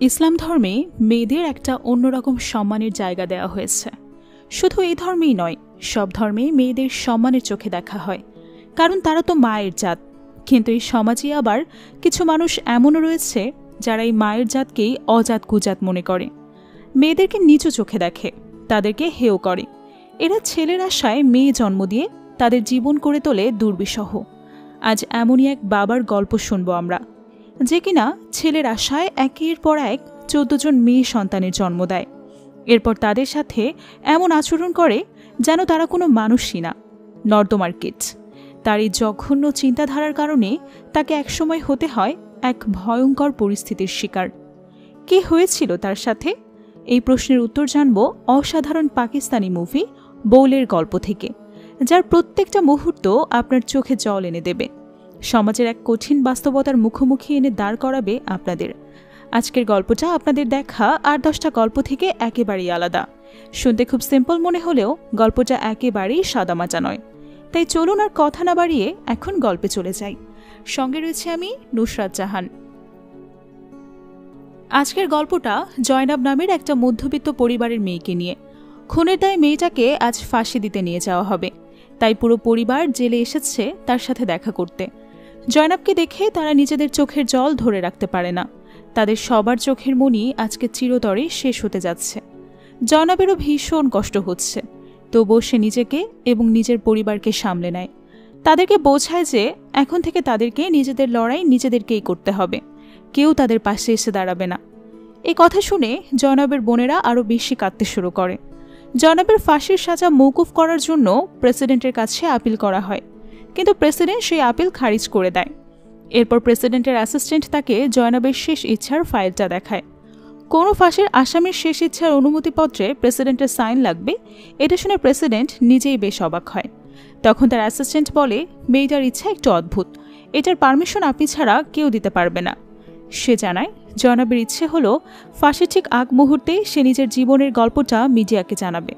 ইসলাম ধর্মে মেয়েদের একটা অন্যরকম সম্মানের জায়গা দেওয়া হয়েছে। শুধু এই ধর্মেই নয়, সব ধর্মে মেয়েদের সম্মানের চোখে দেখা হয়, কারণ তারা তো মায়ের জাত। কিন্তু এই সমাজে আবার কিছু মানুষ এমনও রয়েছে যারা এই মায়ের জাতকেই অজাত কুজাত মনে করে, মেয়েদেরকে নিচু চোখে দেখে, তাদেরকে হেয় করে। এরা ছেলের আশায় মেয়ে জন্ম দিয়ে তাদের জীবন করে তোলে দুর্বিষহ। আজ এমনই এক বাবার গল্প শুনব আমরা, যে কিনা ছেলের আশায় একের পর এক 14 জন মেয়ে সন্তানের জন্ম দেয়। এরপর তাদের সাথে এমন আচরণ করে যেন তারা কোনো মানুষই না, নর্দমার কীট। তার এই জঘন্য চিন্তাধারার কারণে তাকে একসময় হতে হয় এক ভয়ঙ্কর পরিস্থিতির শিকার। কি হয়েছিল তার সাথে? এই প্রশ্নের উত্তর জানব অসাধারণ পাকিস্তানি মুভি বউলের গল্প থেকে, যার প্রত্যেকটা মুহূর্ত আপনার চোখে জল এনে দেবে, সমাজের এক কঠিন বাস্তবতার মুখোমুখি এনে দাঁড় করাবে আপনাদের। আজকের গল্পটা আপনাদের দেখা 8-10টা গল্প থেকে একেবারেই আলাদা। শুনতে খুব সিম্পল মনে হলেও গল্পটা একেবারেই সাদামাটা নয়। তাই চলুন আর কথা না বাড়িয়ে এখন গল্পে চলে যাই। সঙ্গে রয়েছে আমি, নুসরাত জাহান। আজকের গল্পটা জয়নাব নামের একটা মধ্যবিত্ত পরিবারের মেয়েকে নিয়ে। খুনের দায়ে মেয়েটাকে আজ ফাঁসি দিতে নিয়ে যাওয়া হবে, তাই পুরো পরিবার জেলে এসেছে তার সাথে দেখা করতে। জয়নাবকে দেখে তারা নিজেদের চোখের জল ধরে রাখতে পারে না। তাদের সবার চোখের মনি আজকে চিরতরে শেষ হতে যাচ্ছে। জয়নাবেরও ভীষণ কষ্ট হচ্ছে, তবুও সে নিজেকে এবং নিজের পরিবারকে সামলে নেয়। তাদেরকে বোঝায় যে এখন থেকে তাদেরকে নিজেদের লড়াই নিজেদেরকেই করতে হবে, কেউ তাদের পাশে এসে দাঁড়াবে না। এই কথা শুনে জয়নাবের বোনেরা আরও বেশি কাঁদতে শুরু করে। জয়নাবের ফাঁসির সাজা মওকুফ করার জন্য প্রেসিডেন্টের কাছে আপিল করা হয়, কিন্তু প্রেসিডেন্ট সেই আপিল খারিজ করে দেয়। এরপর প্রেসিডেন্টের অ্যাসিস্ট্যান্ট তাকে জয়নাবের শেষ ইচ্ছার ফাইলটা দেখায়। কোনো ফাঁসির আসামির শেষ ইচ্ছার অনুমতিপত্রে প্রেসিডেন্টের সাইন লাগবে, এটা শুনে প্রেসিডেন্ট নিজেই বেশ অবাক হয়। তখন তার অ্যাসিস্ট্যান্ট বলে, মেয়েটার ইচ্ছা একটু অদ্ভুত, এটার পারমিশন আপনি ছাড়া কেউ দিতে পারবে না। সে জানায় জয়নাবের ইচ্ছে হলো ফাঁসির ঠিক আগ মুহূর্তে সে নিজের জীবনের গল্পটা মিডিয়াকে জানাবে।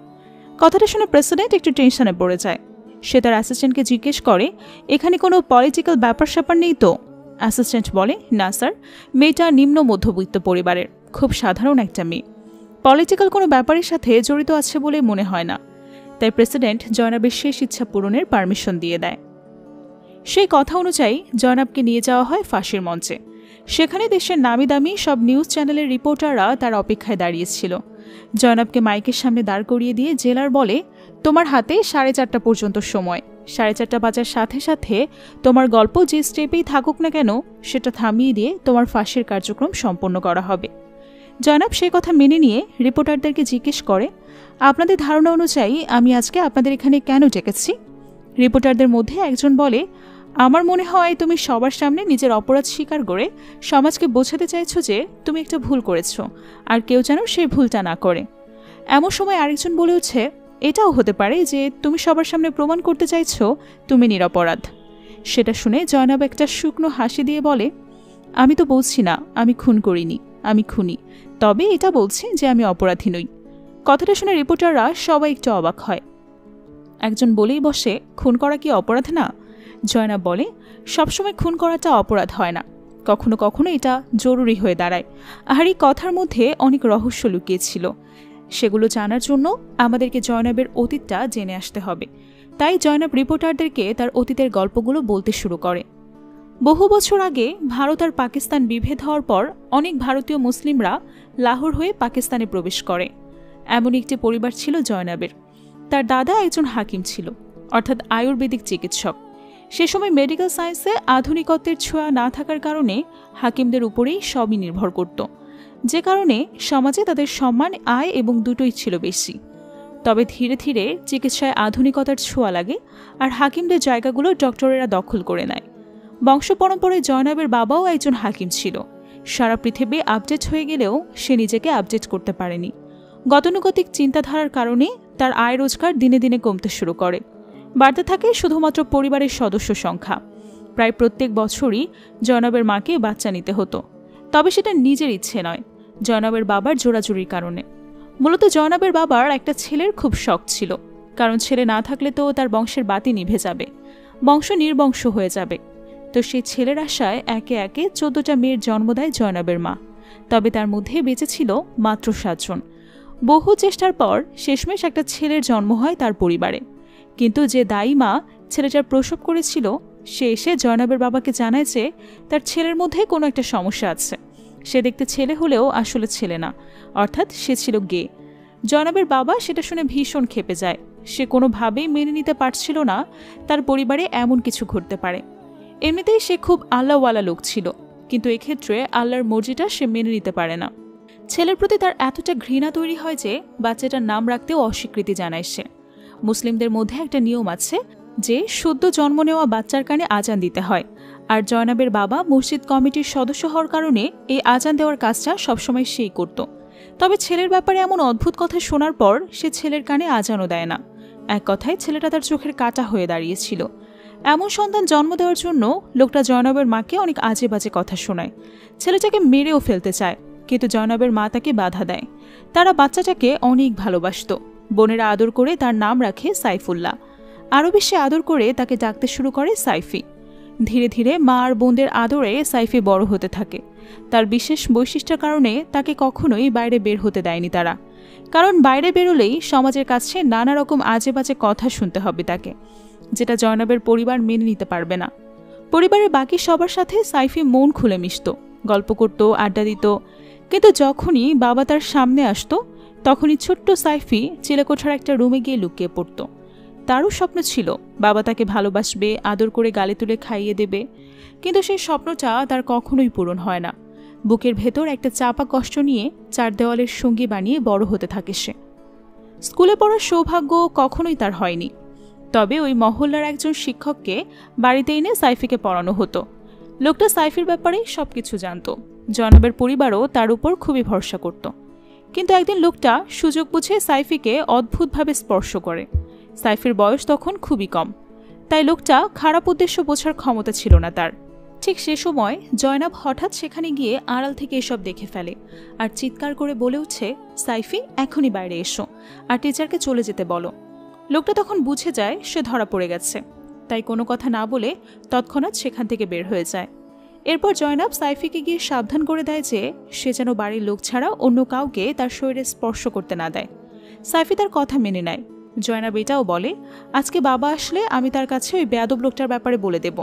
কথাটা শুনে প্রেসিডেন্ট একটু টেনশনে পড়ে যায়। সে তার অ্যাসিস্ট্যান্টকে জিজ্ঞেস করে, এখানে কোনো পলিটিক্যাল ব্যাপার স্যাপার নেই তো? অ্যাসিস্ট্যান্ট বলে, না স্যার, মেয়েটা নিম্ন মধ্যবিত্ত পরিবারের, খুব সাধারণ একটা মেয়ে, পলিটিক্যাল কোনো ব্যাপারের সাথে জড়িত আছে বলে মনে হয় না। তাই প্রেসিডেন্ট জয়নাবের শেষ ইচ্ছা পূরণের পারমিশন দিয়ে দেয়। সেই কথা অনুযায়ী জয়নাবকে নিয়ে যাওয়া হয় ফাঁসির মঞ্চে। সেখানে দেশের নামি দামি সব নিউজ চ্যানেলের রিপোর্টাররা তার অপেক্ষায় দাঁড়িয়েছিল। জয়নাবকে মাইকের সামনে দাঁড় করিয়ে দিয়ে জেলার বলে, তোমার হাতে 4:30 পর্যন্ত সময়। 4:30 বাজার সাথে সাথে তোমার গল্প যে স্টেপেই থাকুক না কেন সেটা থামিয়ে দিয়ে তোমার ফাঁসির কার্যক্রম সম্পন্ন করা হবে। জয়নাব সে কথা মেনে নিয়ে রিপোর্টারদেরকে জিজ্ঞেস করে, আপনাদের ধারণা অনুযায়ী আমি আজকে আপনাদের এখানে কেন ডেকেছি? রিপোর্টারদের মধ্যে একজন বলে, আমার মনে হয় তুমি সবার সামনে নিজের অপরাধ স্বীকার করে সমাজকে বোঝাতে চাইছো যে তুমি একটা ভুল করেছ, আর কেউ যেন সেই ভুলটা না করে। এমন সময় আরেকজন বলে উঠছে, এটাও হতে পারে যে তুমি সবার সামনে প্রমাণ করতে চাইছো তুমি নিরপরাধ। সেটা শুনে জয়নাব একটা শুকনো হাসি দিয়ে বলে, আমি তো বলছি না আমি খুন করিনি, আমি খুনি, তবে এটা বলছি যে আমি অপরাধী নই। কথাটা শুনে রিপোর্টাররা সবাই একটু অবাক হয়। একজন বলেই বসে, খুন করা কি অপরাধ না? জয়নাব বলে, সবসময় খুন করাটা অপরাধ হয় না, কখনো কখনো এটা জরুরি হয়ে দাঁড়ায়। আর এই কথার মধ্যে অনেক রহস্য লুকিয়েছিল, সেগুলো জানার জন্য আমাদেরকে জয়নাবের অতীতটা জেনে আসতে হবে। তাই জয়নাব রিপোর্টারদেরকে তার অতীতের গল্পগুলো বলতে শুরু করে। বহু বছর আগে ভারত আর পাকিস্তান বিভেদ হওয়ার পর অনেক ভারতীয় মুসলিমরা লাহোর হয়ে পাকিস্তানে প্রবেশ করে। এমন একটি পরিবার ছিল জয়নাবের। তার দাদা একজন হাকিম ছিল, অর্থাৎ আয়ুর্বেদিক চিকিৎসক। সে সময় মেডিকেল সায়েন্সে আধুনিকত্বের ছোঁয়া না থাকার কারণে হাকিমদের উপরেই সবই নির্ভর করত, যে কারণে সমাজে তাদের সম্মান, আয় এবং দুটোই ছিল বেশি। তবে ধীরে ধীরে চিকিৎসায় আধুনিকতার ছোঁয়া লাগে আর হাকিমদের জায়গাগুলো ডক্টরেরা দখল করে নেয়। বংশ পরম্পরায় জয়নাবের বাবাও একজন হাকিম ছিল। সারা পৃথিবী আপডেট হয়ে গেলেও সে নিজেকে আপডেট করতে পারেনি। গতানুগতিক চিন্তাধারার কারণে তার আয় রোজগার দিনে দিনে কমতে শুরু করে। বাড়তে থাকে শুধুমাত্র পরিবারের সদস্য সংখ্যা। প্রায় প্রত্যেক বছরই জয়নাবের মাকে বাচ্চা নিতে হতো, তবে সেটা নিজের ইচ্ছে নয়, জয়নাবের বাবার জোরাজুরির কারণে। মূলত জয়নাবের বাবার একটা ছেলের খুব শখ ছিল, কারণ ছেলে না থাকলে তো তার বংশের বাতি নিভে যাবে, বংশ নির্বংশ হয়ে যাবে। তো সেই ছেলের আশায় একে একে 14টা মেয়ের জন্ম দেয় জয়নাবের মা। তবে তার মধ্যে বেঁচে ছিল মাত্র 7 জন। বহু চেষ্টার পর শেষমেশ একটা ছেলের জন্ম হয় তার পরিবারে। কিন্তু যে দায়ী মা ছেলেটার প্রসব করেছিল সে এসে জয়নাবের বাবাকে জানায় যে তার ছেলের মধ্যে কোনো একটা সমস্যা আছে। সে দেখতে ছেলে হলেও আসলে ছেলে না, অর্থাৎ সে ছিল গে। জয়নাবের বাবা সেটা শুনে ভীষণ ক্ষেপে যায়। সে কোনোভাবেই মেনে নিতে পারছিল না তার পরিবারে এমন কিছু ঘটতে পারে। এমনিতেই সে খুব আল্লাহওয়ালা লোক ছিল, কিন্তু এক্ষেত্রে আল্লাহর মর্জিটা সে মেনে নিতে পারে না। ছেলের প্রতি তার এতটা ঘৃণা তৈরি হয় যে বাচ্চাটার নাম রাখতেও অস্বীকৃতি জানায় সে। মুসলিমদের মধ্যে একটা নিয়ম আছে যে সদ্য জন্ম নেওয়া বাচ্চার কানে আজান দিতে হয়, আর জয়নাবের বাবা মসজিদ কমিটির সদস্য হওয়ার কারণে এই আজান দেওয়ার কাজটা সবসময় সেই করত। তবে ছেলের ব্যাপারে এমন অদ্ভুত কথা শোনার পর সে ছেলের কানে আজানও দেয় না। এক কথায় ছেলেটা তার চোখের কাঁটা হয়ে দাঁড়িয়েছিল। এমন সন্তান জন্ম দেওয়ার জন্য লোকটা জয়নাবের মাকে অনেক আজে বাজে কথা শোনায়। ছেলেটাকে মেরেও ফেলতে চায়, কিন্তু জয়নাবের মা তাকে বাধা দেয়। তারা বাচ্চাটাকে অনেক ভালোবাসত। বোনেরা আদর করে তার নাম রাখে সাইফুল্লাহ। আরও বেশি আদর করে তাকে ডাকতে শুরু করে সাইফি। ধীরে ধীরে মা আর বোনদের আদরে সাইফি বড় হতে থাকে। তার বিশেষ বৈশিষ্ট্যের কারণে তাকে কখনোই বাইরে বের হতে দেয়নি তারা, কারণ বাইরে বেরোলেই সমাজের কাছে নানা রকম আজে বাজে কথা শুনতে হবে তাকে, যেটা জয়নাবের পরিবার মেনে নিতে পারবে না। পরিবারের বাকি সবার সাথে সাইফি মন খুলে মিশত, গল্প করত, আড্ডা দিত। কিন্তু যখনই বাবা তার সামনে আসতো তখনই ছোট্ট সাইফি চিলেকোঠার একটা রুমে গিয়ে লুকিয়ে পড়ত। তারও স্বপ্ন ছিল বাবা তাকে ভালোবাসবে, আদর করে গালে তুলে খাইয়ে দেবে, কিন্তু সেই স্বপ্নটা তার কখনোই পূরণ হয় না। বুকের ভেতর একটা চাপা কষ্ট নিয়ে 4 দেওয়ালের সঙ্গী বানিয়ে বড় হতে থাকে সে। স্কুলে পড়ার সৌভাগ্য কখনোই তার হয়নি, তবে ওই মহল্লার একজন শিক্ষককে বাড়িতে এনে সাইফিকে পড়ানো হতো। লোকটা সাইফির ব্যাপারে সবকিছু জানত। জয়নাবের পরিবারও তার উপর খুবই ভরসা করত। কিন্তু একদিন লোকটা সুযোগ বুঝে সাইফিকে অদ্ভুতভাবে স্পর্শ করে। সাইফির বয়স তখন খুবই কম, তাই লোকটা খারাপ উদ্দেশ্য বোঝার ক্ষমতা ছিল না তার। ঠিক সে সময় জয়নাব হঠাৎ সেখানে গিয়ে আড়াল থেকে এসব দেখে ফেলে আর চিৎকার করে বলে উঠছে, সাইফি এখনই বাইরে এসো আর টিচারকে চলে যেতে বলো। লোকটা তখন বুঝে যায় সে ধরা পড়ে গেছে, তাই কোনো কথা না বলে তৎক্ষণাৎ সেখান থেকে বের হয়ে যায়। এরপর জয়নাব সাইফিকে গিয়ে সাবধান করে দেয় যে সে যেন বাড়ির লোক ছাড়া অন্য কাউকে তার শরীরে স্পর্শ করতে না দেয়। সাইফি তার কথা মেনে নেয়। জয়নাব এটাও বলে, আজকে বাবা আসলে আমি তার কাছে ওই বেয়াদব লোকটার ব্যাপারে বলে দেব।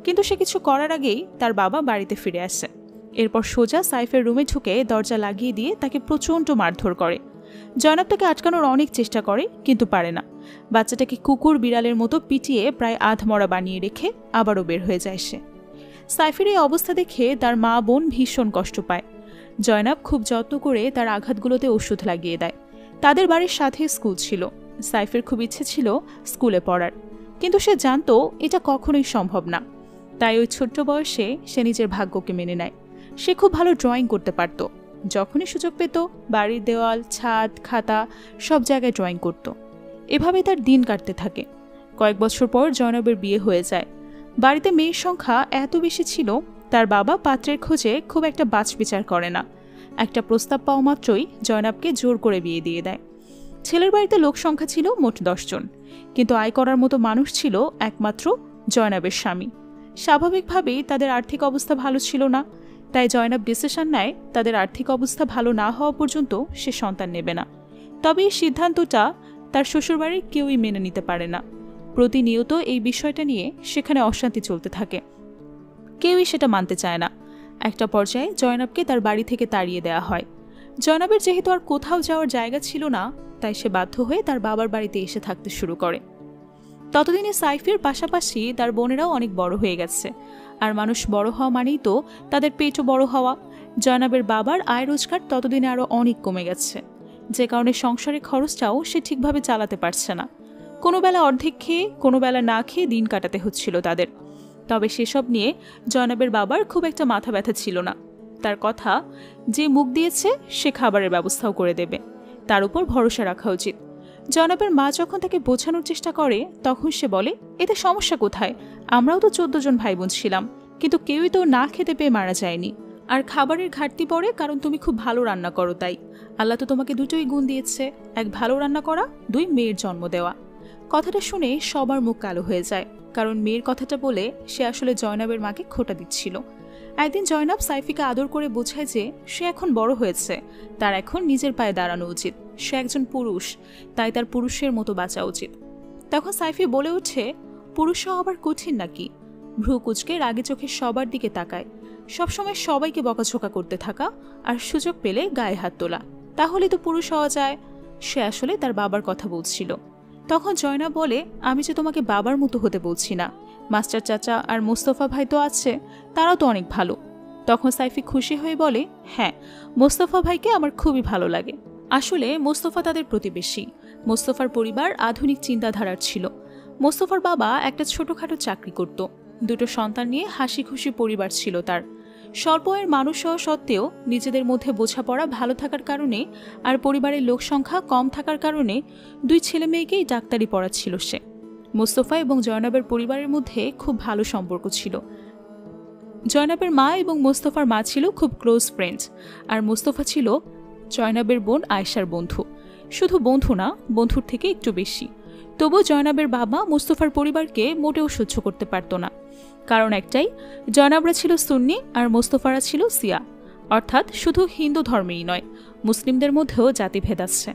কিন্তু সে কিছু করার আগেই তার বাবা বাড়িতে ফিরে আসে। এরপর সোজা সাইফের রুমে ঢুকে দরজা লাগিয়ে দিয়ে তাকে প্রচণ্ড মারধর করে। জয়নাব তাকে আটকানোর অনেক চেষ্টা করে, কিন্তু পারে না। বাচ্চাটাকে কুকুর বিড়ালের মতো পিটিয়ে প্রায় আধমরা বানিয়ে রেখে আবারও বের হয়ে যায় সে। সাইফের এই অবস্থা দেখে তার মা বোন ভীষণ কষ্ট পায়। জয়নাব খুব যত্ন করে তার আঘাতগুলোতে ওষুধ লাগিয়ে দেয়। তাদের বাড়ির সাথে স্কুল ছিল। সাইফের খুব ইচ্ছে ছিল স্কুলে পড়ার, কিন্তু সে জানত এটা কখনোই সম্ভব না। তাই ওই ছোট্ট বয়সে সে নিজের ভাগ্যকে মেনে নেয়। সে খুব ভালো ড্রয়িং করতে পারত। যখনই সুযোগ পেত বাড়ির দেওয়াল, ছাদ, খাতা সব জায়গায় ড্রয়িং করত। এভাবে তার দিন কাটতে থাকে। কয়েক বছর পর জয়নাবের বিয়ে হয়ে যায়। বাড়িতে মেয়ের সংখ্যা এত বেশি ছিল তার বাবা পাত্রের খোঁজে খুব একটা বাছবিচার করে না। একটা প্রস্তাব পাওয়া মাত্রই জয়নাবকে জোর করে বিয়ে দিয়ে দেয়। ছেলের বাড়িতে লোক সংখ্যা ছিল মোট 10 জন, কিন্তু আয় করার মতো মানুষ ছিল একমাত্র জয়নাবের স্বামী। স্বাভাবিকভাবেই তাদের আর্থিক অবস্থা ভালো ছিল না, তাই জয়নাব ডিসিশন নেয় তাদের আর্থিক অবস্থা ভালো না হওয়া পর্যন্ত সে সন্তান নেবে না। তবে এই সিদ্ধান্তটা তার শ্বশুরবাড়ির কেউই মেনে নিতে পারে না। প্রতিনিয়ত এই বিষয়টা নিয়ে সেখানে অশান্তি চলতে থাকে। কেউই সেটা মানতে চায় না। একটা পর্যায়ে জয়নাবকে তার বাড়ি থেকে তাড়িয়ে দেওয়া হয়। জয়নাবের যেহেতু আর কোথাও যাওয়ার জায়গা ছিল না, তাই সে বাধ্য হয়ে তার বাবার বাড়িতে এসে থাকতে শুরু করে। ততদিনে সাইফির পাশাপাশি তার বোনেরাও অনেক বড় হয়ে গেছে, আর মানুষ বড় হওয়া মানেই তো তাদের পেটও বড় হওয়া। জয়নাবের বাবার আয় রোজগার ততদিনে আরও অনেক কমে গেছে, যে কারণে সংসারের খরচটাও সে ঠিকভাবে চালাতে পারছে না। কোনো বেলা অর্ধেক খেয়ে, কোনো বেলা না খেয়ে দিন কাটাতে হচ্ছিল তাদের। তবে সেসব নিয়ে জয়নাবের বাবার খুব একটা মাথা ব্যথা ছিল না। তার কথা, যে মুখ দিয়েছে সে খাবারের ব্যবস্থাও করে দেবে, তার উপর ভরসা রাখা উচিত। জয়নাবের মা যখন তাকে বোঝানোর চেষ্টা করে তখন সে বলে, এতে সমস্যা কোথায়? আমরাও তো 14 জন ভাই বোন ছিলাম, কিন্তু কেউই তো না খেতে পেয়ে মারা যায়নি। আর খাবারের ঘাটতি পড়ে কারণ তুমি খুব ভালো রান্না করো, তাই আল্লাহ তো তোমাকে দুটোই গুণ দিয়েছে, এক ভালো রান্না করা, 2 মেয়ের জন্ম দেওয়া। কথাটা শুনে সবার মুখ কালো হয়ে যায়, কারণ মেয়ের কথাটা বলে সে আসলে জয়নাবের মাকে খোঁটা দিচ্ছিল। একদিন জয়নাব সাইফিকে আদর করে বোঝায় যে সে এখন বড় হয়েছে, তার এখন নিজের পায়ে দাঁড়ানো উচিত, সে একজন পুরুষ, তাই তার পুরুষের মতো বাঁচা উচিত। তখন সাইফি বলে ওঠে, পুরুষও আবার কঠিন নাকি? ভ্রু কুচকে রাগে চোখে সবার দিকে তাকায়, সবসময় সবাইকে বকাঝোকা করতে থাকা আর সুযোগ পেলে গায়ে হাত তোলা, তাহলে তো পুরুষ হওয়া যায়। সে আসলে তার বাবার কথা বলছিল। তখন জয়নাব বলে, আমি যে তোমাকে বাবার মতো হতে বলছি না, মাস্টার চাচা আর মোস্তফা ভাই তো আছে, তারাও তো অনেক ভালো। তখন সাইফি খুশি হয়ে বলে, হ্যাঁ, মোস্তফা ভাইকে আমার খুবই ভালো লাগে। আসলে মোস্তফা তাদের প্রতিবেশী। মোস্তফার পরিবার আধুনিক চিন্তাধারার ছিল। মোস্তফার বাবা একটা ছোটখাটো চাকরি করত, দুটো সন্তান নিয়ে হাসি খুশি পরিবার ছিল তার। স্বল্প আয়ের মানুষ হওয়া সত্ত্বেও নিজেদের মধ্যে বোঝাপড়া ভালো থাকার কারণে আর পরিবারের লোক সংখ্যা কম থাকার কারণে 2 ছেলে মেয়েকেই ডাক্তারি পড়াচ্ছিল সে। মোস্তফা এবং জয়নাবের পরিবারের মধ্যে খুব ভালো সম্পর্ক ছিল। জয়নাবের মা এবং মোস্তফার মা ছিল খুব ক্লোজ ফ্রেন্ডস, আর মোস্তফা ছিল জয়নাবের বোন আয়েশার বন্ধু। শুধু বন্ধু না, বন্ধুর থেকে একটু বেশি। তবু জয়নাবের বাবা মোস্তফার পরিবারকে মোটেও সহ্য করতে পারত না। কারণ একটাই, জয়নাবরা ছিল সুন্নি আর মোস্তফারা ছিল সিয়া, অর্থাৎ শুধু হিন্দু ধর্মেই নয়, মুসলিমদের মধ্যেও জাতিভেদ আছে।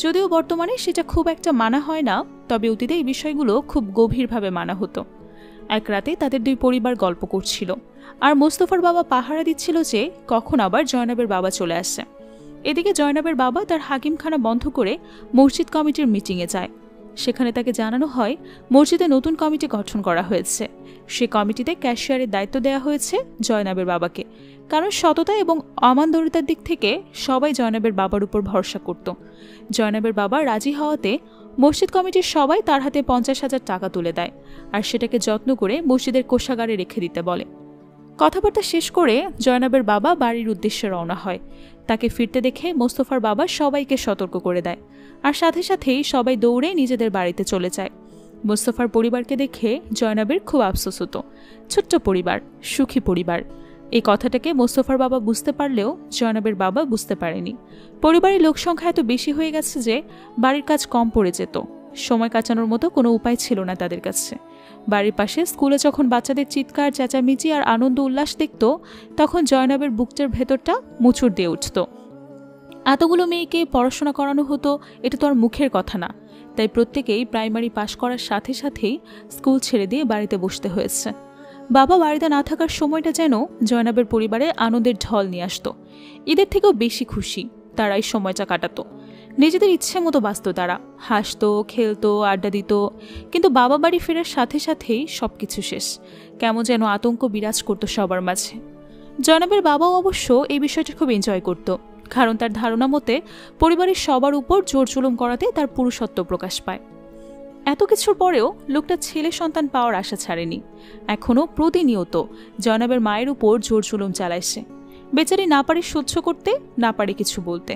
যদিও বর্তমানে সেটা খুব একটা মানা হয় না, তবে অতীতে এই বিষয়গুলো খুব গভীরভাবে মানা হতো। এক রাতে তাদের 2 পরিবার গল্প করছিল, আর মোস্তফার বাবা পাহারা দিচ্ছিল যে কখন আবার জয়নাবের বাবা চলে আসে। এদিকে জয়নাবের বাবা তার হাকিমখানা বন্ধ করে মসজিদ কমিটির মিটিংয়ে যায়। সেখানে তাকে জানানো হয় মসজিদে নতুন কমিটি গঠন করা হয়েছে। সে কমিটিতে ক্যাশিয়ারের দায়িত্ব দেওয়া হয়েছে জয়নাবের বাবাকে, কারণ সততা এবং আমানদরিতার দিক থেকে সবাই জয়নাবের বাবার উপর ভরসা করত। জয়নাবের বাবা রাজি হওয়াতে মসজিদ কমিটির সবাই তার হাতে 50,000 টাকা তুলে দেয়, আর সেটাকে যত্ন করে মসজিদের কোষাগারে রেখে দিতে বলে। কথাবার্তা শেষ করে জয়নাবের বাবা বাড়ির উদ্দেশ্যে রওনা হয়। তাকে ফিরতে দেখে মোস্তফার বাবা সবাইকে সতর্ক করে দেয়, আর সাথে সাথেই সবাই দৌড়ে নিজেদের বাড়িতে চলে যায়। মোস্তফার পরিবারকে দেখে জয়নাবের খুব আফসোস হতো। ছোট্ট পরিবার, সুখী পরিবার, এই কথাটাকে মোস্তফার বাবা বুঝতে পারলেও জয়নাবের বাবা বুঝতে পারেনি। পরিবারের লোক সংখ্যা এত বেশি হয়ে গেছে যে বাড়ির কাজ কম পড়ে যেত। সময় কাটানোর মতো কোনো উপায় ছিল না তাদের কাছে। বাড়ির পাশে স্কুলে যখন বাচ্চাদের চিৎকার, চেঁচামেচি আর আনন্দ উল্লাস দেখত, তখন জয়নাবের বুকটার ভেতরটা মুচুর দিয়ে উঠত। এতগুলো মেয়েকে পড়াশোনা করানো হতো, এটা তো আর মুখের কথা না। তাই প্রত্যেকেই প্রাইমারি পাশ করার সাথে সাথেই স্কুল ছেড়ে দিয়ে বাড়িতে বসতে হয়েছে। বাবা বাড়িতে না থাকার সময়টা যেন জয়নাবের পরিবারে আনন্দের ঢল নিয়ে আসত। ঈদের থেকেও বেশি খুশি তারা এই সময়টা কাটাতো। নিজেদের ইচ্ছে মতো বাঁচত তারা, হাসতো, খেলতো, আড্ডা দিত। কিন্তু বাবা বাড়ি ফেরার সাথে সাথেই সবকিছু শেষ। কেমন যেন আতঙ্ক বিরাজ করতো সবার মাঝে। জয়নাবের বাবাও অবশ্য এই বিষয়টা খুব এনজয় করত, কারণ তার ধারণা মতে পরিবারের সবার উপর জোর জুলুম করাতে তার পুরুষত্ব প্রকাশ পায়। এত কিছুর পরেও লোকটা ছেলে সন্তান পাওয়ার আশা ছাড়েনি। এখনও প্রতিনিয়ত জয়নাবের মায়ের উপর জোর জুলুম চালায় সে। বেচারি না পারে সহ্য করতে, না পারে কিছু বলতে।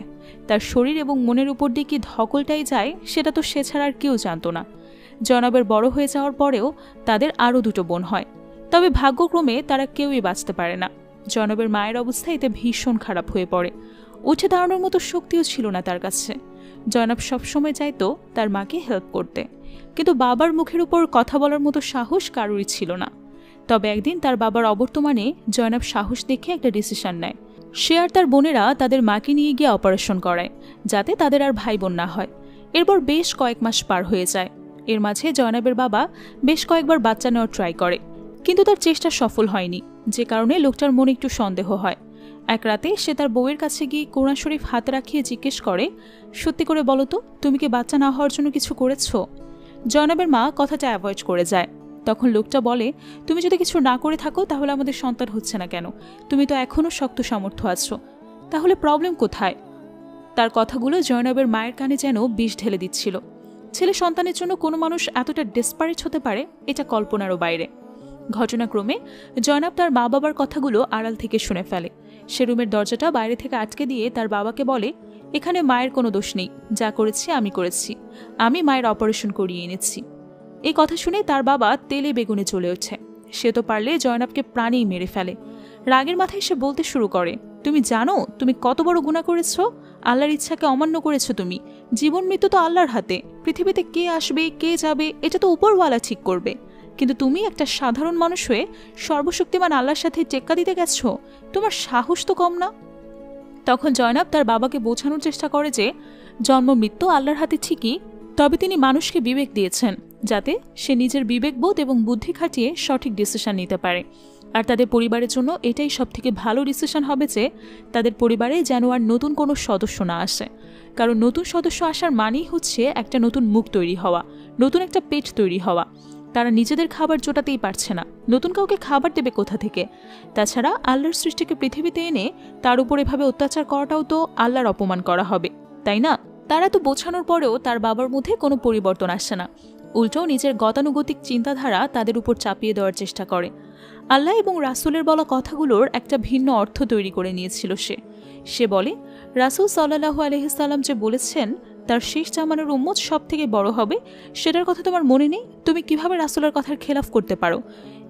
তার শরীর এবং মনের উপর দিয়ে কি ধকলটাই যায় সেটা তো সে ছাড়া আর কেউ জানত না। জয়নাবের বড় হয়ে যাওয়ার পরেও তাদের আরও 2 বোন হয়, তবে ভাগ্যক্রমে তারা কেউই বাঁচতে পারে না। জয়নাবের মায়ের অবস্থা এতে ভীষণ খারাপ হয়ে পড়ে। উঠে দাঁড়ানোর মতো শক্তিও ছিল না তার কাছে। জয়নাব সবসময় চাইতো তার মাকে হেল্প করতে, কিন্তু বাবার মুখের উপর কথা বলার মতো সাহস কারোরই ছিল না। তবে একদিন তার বাবার অবর্তমানে জয়নাব সাহস দেখে একটা ডিসিশন নেয়। সে আর তার বোনেরা তাদের মাকে নিয়ে গিয়ে অপারেশন করায়, যাতে তাদের আর ভাই বোন না হয়। এরপর বেশ কয়েক মাস পার হয়ে যায়। এর মাঝে জয়নাবের বাবা বেশ কয়েকবার বাচ্চা নেওয়ার ট্রাই করে, কিন্তু তার চেষ্টা সফল হয়নি, যে কারণে লোকটার মনে একটু সন্দেহ হয়। এক রাতে সে তার বউয়ের কাছে গিয়ে কোরআন শরীফ হাতে রাখিয়ে জিজ্ঞেস করে, সত্যি করে বলো তো, তুমি কি বাচ্চা না হওয়ার জন্য কিছু করেছো? জয়নাবের মা কথাটা অ্যাভয়েড করে যায়। তখন লোকটা বলে, তুমি যদি কিছু না করে থাকো তাহলে আমাদের সন্তান হচ্ছে না কেন? তুমি তো এখনও শক্ত সামর্থ্য আছো, তাহলে প্রবলেম কোথায়? তার কথাগুলো জয়নাবের মায়ের কানে যেন বিষ ঢেলে দিচ্ছিল। ছেলে সন্তানের জন্য কোনো মানুষ এতটা ডেসপারেট হতে পারে, এটা কল্পনারও বাইরে। ঘটনাক্রমে জয়নাব তার মা বাবার কথাগুলো আড়াল থেকে শুনে ফেলে। সে রুমের দরজাটা বাইরে থেকে আটকে দিয়ে তার বাবাকে বলে, এখানে মায়ের কোনো দোষ নেই, যা করেছি আমি করেছি, আমি মায়ের অপারেশন করিয়ে এনেছি। এই কথা শুনে তার বাবা তেলে বেগুনে চলে ওঠে। সে তো পারলে জয়নাবকে প্রাণেই মেরে ফেলে। রাগের মাথায় সে বলতে শুরু করে, তুমি জানো তুমি কত বড় গুনাহ করেছো? আল্লাহর ইচ্ছাকে অমান্য করেছো তুমি। জীবন মৃত্যু তো আল্লাহর হাতে। পৃথিবীতে কে আসবে কে যাবে এটা তো উপরওয়ালা ঠিক করবে। কিন্তু তুমি একটা সাধারণ মানুষ হয়ে সর্বশক্তিমান আল্লাহর সাথে টেক্কা দিতে গেছো, তোমার সাহস তো কম না। তখন জয়নাব তার বাবাকে বোঝানোর চেষ্টা করে যে জন্ম মৃত্যু আল্লাহর হাতে ঠিকই, তবে তিনি মানুষকে বিবেক দিয়েছেন যাতে সে নিজের বিবেকবোধ এবং বুদ্ধি খাটিয়ে সঠিক ডিসিশন নিতে পারে। আর তাদের পরিবারের জন্য এটাই সবথেকে ভালো ডিসিশন হবে যে তাদের পরিবারে যেন আর নতুন কোনো সদস্য না আসে, কারণ নতুন সদস্য আসার মানেই হচ্ছে একটা নতুন মুখ তৈরি হওয়া, নতুন একটা পেট তৈরি হওয়া। তারা নিজেদের খাবার জোটাতেই পারছে না, নতুন কাউকে খাবার দেবে কোথা থেকে? তাছাড়া আল্লাহর সৃষ্টিকে পৃথিবীতে এনে তার উপর এভাবে অত্যাচার করাটাও তো আল্লাহর অপমান করা হবে, তাই না? তারা তো বোঝানোর পরেও তার বাবার মধ্যে কোনো পরিবর্তন আসছে না, উল্টো নিজের গতানুগতিক চিন্তাধারা তাদের উপর চাপিয়ে দেওয়ার চেষ্টা করে। আল্লাহ এবং রাসূলের বলা কথাগুলোর একটা ভিন্ন অর্থ তৈরি করে নিয়েছিল সে বলে, রাসূল সাল্লাল্লাহু আলাইহি সাল্লাম যে বলেছেন তার শেষ জামানার উম্মত সব থেকে বড় হবে, সেটার কথা তোমার মনে নেই? তুমি কিভাবে রাসূলের কথার খেলাফ করতে পারো?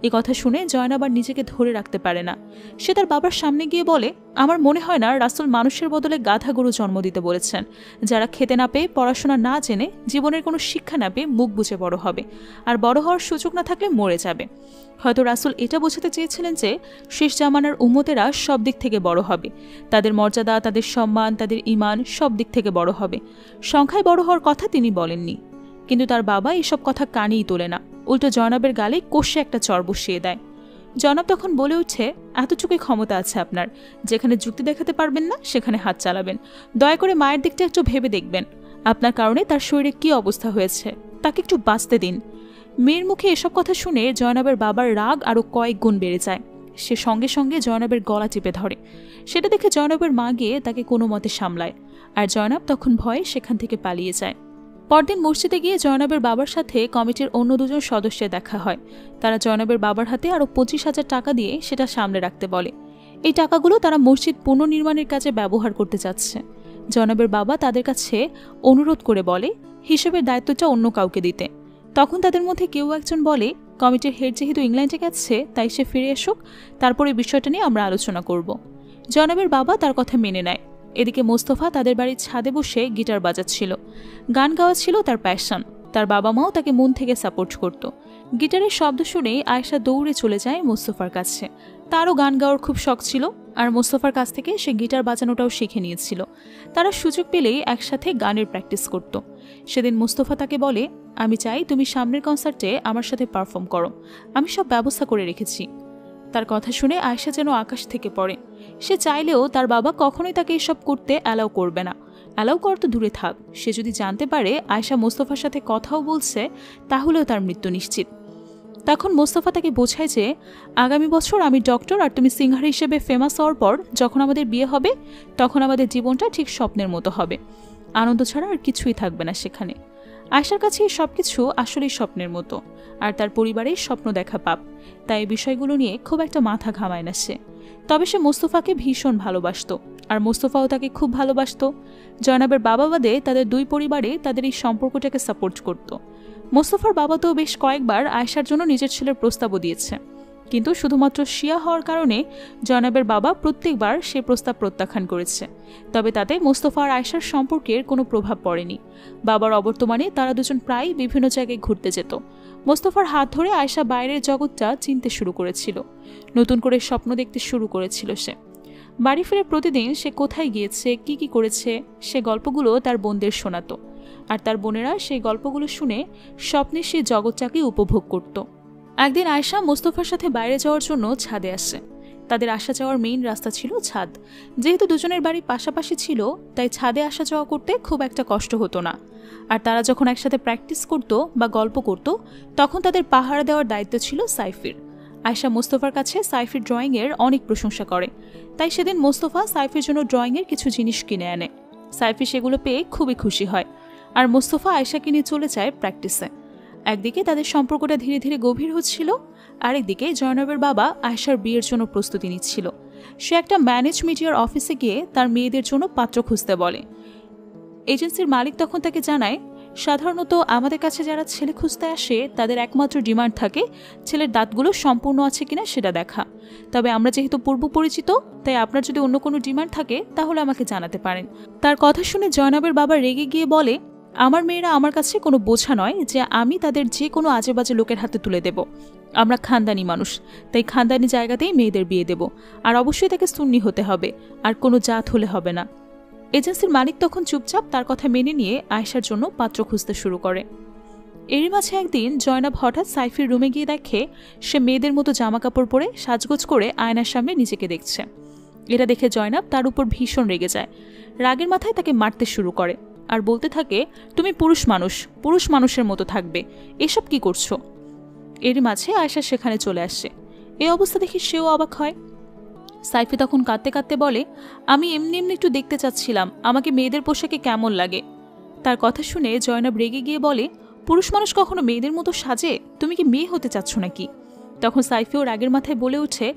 এই কথা শুনে জয়নাব আর নিজেকে ধরে রাখতে পারে না। সে তার বাবার সামনে গিয়ে বলে, আমার মনে হয় না রাসূল মানুষের বদলে গাধা গরু জন্ম দিতে বলেছেন, যারা খেতে না পেয়ে, পড়াশোনা না জেনে, জীবনের কোনো শিক্ষা না পেয়ে মুখ বুজে বড় হবে, আর বড় হওয়ার সুযোগ না থাকলে মরে যাবে। হয়তো রাসূল এটা বোঝাতে চেয়েছিলেন যে শেষ জামানার উম্মতেরা সব দিক থেকে বড় হবে, তাদের মর্যাদা, তাদের সম্মান, তাদের ঈমান সব দিক থেকে বড় হবে। সংখ্যায় বড় হওয়ার কথা তিনি বলেননি। কিন্তু তার বাবা এসব কথা কানেই তোলে না, উল্টো জয়নাবের গালে কষে একটা চর বসিয়ে দেয়। জয়নাব তখন বলে উঠছে, এতটুকুই ক্ষমতা আছে আপনার, যেখানে যুক্তি দেখাতে পারবেন না সেখানে হাত চালাবেন। দয়া করে মায়ের দিকটা একটু ভেবে দেখবেন, আপনার কারণে তার শরীরে কী অবস্থা হয়েছে, তাকে একটু বাঁচতে দিন। মেয়ের মুখে এসব কথা শুনে জয়নাবের বাবার রাগ আরও কয়েক গুণ বেড়ে যায়। সে সঙ্গে সঙ্গে জয়নাবের গলা চেপে ধরে। সেটা দেখে জয়নাবের মা গিয়ে তাকে কোনো মতে সামলায়, আর জয়নাব তখন ভয়ে সেখান থেকে পালিয়ে যায়। পরদিন মসজিদে গিয়ে জয়নাবের বাবার সাথে কমিটির অন্য দুজন সদস্যের দেখা হয়। তারা জয়নাবের বাবার হাতে আরও 25,000 টাকা দিয়ে সেটা সামলে রাখতে বলে। এই টাকাগুলো তারা মসজিদ পুনর্নির্মাণের কাজে ব্যবহার করতে চাচ্ছে। জয়নাবের বাবা তাদের কাছে অনুরোধ করে বলে হিসেবের দায়িত্বটা অন্য কাউকে দিতে। তখন তাদের মধ্যে কেউ একজন বলে, কমিটির হেড যেহেতু ইংল্যান্ডে গেছে তাই সে ফিরে আসুক, তারপরে বিষয়টা নিয়ে আমরা আলোচনা করব। জয়নাবের বাবা তার কথা মেনে নেয়। এদিকে মোস্তফা তাদের বাড়ির ছাদে বসে গিটার বাজাচ্ছিল। গান গাওয়া ছিল তার প্যাশন। তার বাবা মাও তাকে মন থেকে সাপোর্ট করত। গিটারের শব্দ শুনেই আয়েশা দৌড়ে চলে যায় মোস্তফার কাছে। তারও গান গাওয়ার খুব শখ ছিল, আর মোস্তফার কাছ থেকে সে গিটার বাজানোটাও শিখে নিয়েছিল। তারা সুযোগ পেলেই একসাথে গানের প্র্যাকটিস করত। সেদিন মোস্তফা তাকে বলে, আমি চাই তুমি সামনের কনসার্টে আমার সাথে পারফর্ম করো, আমি সব ব্যবস্থা করে রেখেছি। তার কথা শুনে আয়েশা যেন আকাশ থেকে পড়ে। সে চাইলেও তার বাবা কখনোই তাকে এসব করতে অ্যালাউ করবে না। অ্যালাউ করা তো দূরে থাক, সে যদি জানতে পারে আয়েশা মোস্তফার সাথে কথাও বলছে তাহলেও তার মৃত্যু নিশ্চিত। তখন মোস্তফা তাকে বোঝায় যে আগামী বছর আমি ডক্টর আর তুমি সিঙ্গার হিসেবে ফেমাস হওয়ার পর যখন আমাদের বিয়ে হবে তখন আমাদের জীবনটা ঠিক স্বপ্নের মতো হবে, আনন্দ ছাড়া আর কিছুই থাকবে না সেখানে। আয়েশার কাছে এই সব কিছু আসলেই স্বপ্নের মতো, আর তার পরিবারের স্বপ্ন দেখা পাপ, তাই এই বিষয়গুলো নিয়ে খুব একটা মাথা ঘামায় না সে। তবে সে মোস্তফাকে ভীষণ ভালোবাসত, আর মোস্তফাও তাকে খুব ভালোবাসত। জয়নাবের বাবা বাদে তাদের দুই পরিবারে তাদের এই সম্পর্কটাকে সাপোর্ট করত। মোস্তফার বাবা তো বেশ কয়েকবার আয়েশার জন্য নিজের ছেলের প্রস্তাবও দিয়েছে, কিন্তু শুধুমাত্র শিয়া হওয়ার কারণে জয়নাবের বাবা প্রত্যেকবার সে প্রস্তাব প্রত্যাখ্যান করেছে। তবে তাতে মোস্তফা আর আয়েশার সম্পর্কের কোনো প্রভাব পড়েনি। বাবার অবর্তমানে তারা দুজন প্রায় বিভিন্ন জায়গায় ঘুরতে যেত। মোস্তফার হাত ধরে আয়েশা বাইরের জগৎটা চিনতে শুরু করেছিল, নতুন করে স্বপ্ন দেখতে শুরু করেছিল সে। বাড়ি ফিরে প্রতিদিন সে কোথায় গিয়েছে, কি কি করেছে, সে গল্পগুলো তার বোনদের শোনাতো, আর তার বোনেরা সেই গল্পগুলো শুনে স্বপ্নে সে জগৎটাকে উপভোগ করত। একদিন আয়েশা মোস্তফার সাথে বাইরে যাওয়ার জন্য ছাদে আসে। তাদের আসা যাওয়ার মেইন রাস্তা ছিল ছাদ। যেহেতু দুজনের বাড়ি পাশাপাশি ছিল তাই ছাদে আসা যাওয়া করতে খুব একটা কষ্ট হতো না। আর তারা যখন একসাথে প্র্যাকটিস করত বা গল্প করত তখন তাদের পাহারা দেওয়ার দায়িত্ব ছিল সাইফির। আয়েশা মোস্তফার কাছে সাইফির ড্রয়িংয়ের অনেক প্রশংসা করে, তাই সেদিন মোস্তফা সাইফির জন্য ড্রয়িংয়ের কিছু জিনিস কিনে আনে। সাইফি সেগুলো পেয়ে খুবই খুশি হয়, আর মোস্তফা আয়েশাকে নিয়ে চলে যায় প্র্যাকটিসে। একদিকে তাদের সম্পর্কটা ধীরে ধীরে গভীর হচ্ছিল, আরেকদিকে জয়নবের বাবা আয়েশার বিয়ের জন্য প্রস্তুতি নিচ্ছিল। সে একটা ম্যানেজ মিডিয়ার অফিসে গিয়ে তার মেয়েদের জন্য পাত্র খুঁজতে বলে। এজেন্সির মালিক তখন তাকে জানায়, সাধারণত আমাদের কাছে যারা ছেলে খুঁজতে আসে তাদের একমাত্র ডিমান্ড থাকে ছেলের দাঁতগুলো সম্পূর্ণ আছে কিনা সেটা দেখা। তবে আমরা যেহেতু পূর্ব পরিচিত তাই আপনার যদি অন্য কোনো ডিমান্ড থাকে তাহলে আমাকে জানাতে পারেন। তার কথা শুনে জয়নবের বাবা রেগে গিয়ে বলে, আমার মেয়েরা আমার কাছে কোনো বোঝা নয় যে আমি তাদের যে কোনো আজে বাজে লোকের হাতে তুলে দেব। আমরা খানদানি মানুষ, তাই খানদানি জায়গাতেই মেয়েদের বিয়ে দেব, আর অবশ্যই তাকে সুন্নি হতে হবে, আর কোনো জাত হলে হবে না। এজেন্সির মালিক তখন চুপচাপ তার কথা মেনে নিয়ে আয়েশার জন্য পাত্র খুঁজতে শুরু করে। এরই মাঝে একদিন জয়নাব হঠাৎ সাইফির রুমে গিয়ে দেখে সে মেয়েদের মতো জামা কাপড় পরে সাজগোজ করে আয়নার সামনে নিজেকে দেখছে। এটা দেখে জয়নাব তার উপর ভীষণ রেগে যায়। রাগের মাথায় তাকে মারতে শুরু করে আর বলতে থাকে, তুমি পুরুষ মানুষের মতো থাকবে, এসব কি করছো? এরই মাঝে আয়েশা সেখানে চলে আসছে। এই অবস্থা দেখে সেও অবাক হয়। সাইফি তখন কাঁদতে কাঁদতে বলে, আমি এমনি এমনি একটু দেখতে চাচ্ছিলাম আমাকে মেয়েদের পোশাকে কেমন লাগে। তার কথা শুনে জয়নাব রেগে গিয়ে বলে, পুরুষ মানুষ কখনো মেয়েদের মতো সাজে? তুমি কি মেয়ে হতে চাচ্ছ নাকি? তখন সাইফিও রাগের মাথায় বলে ওঠে,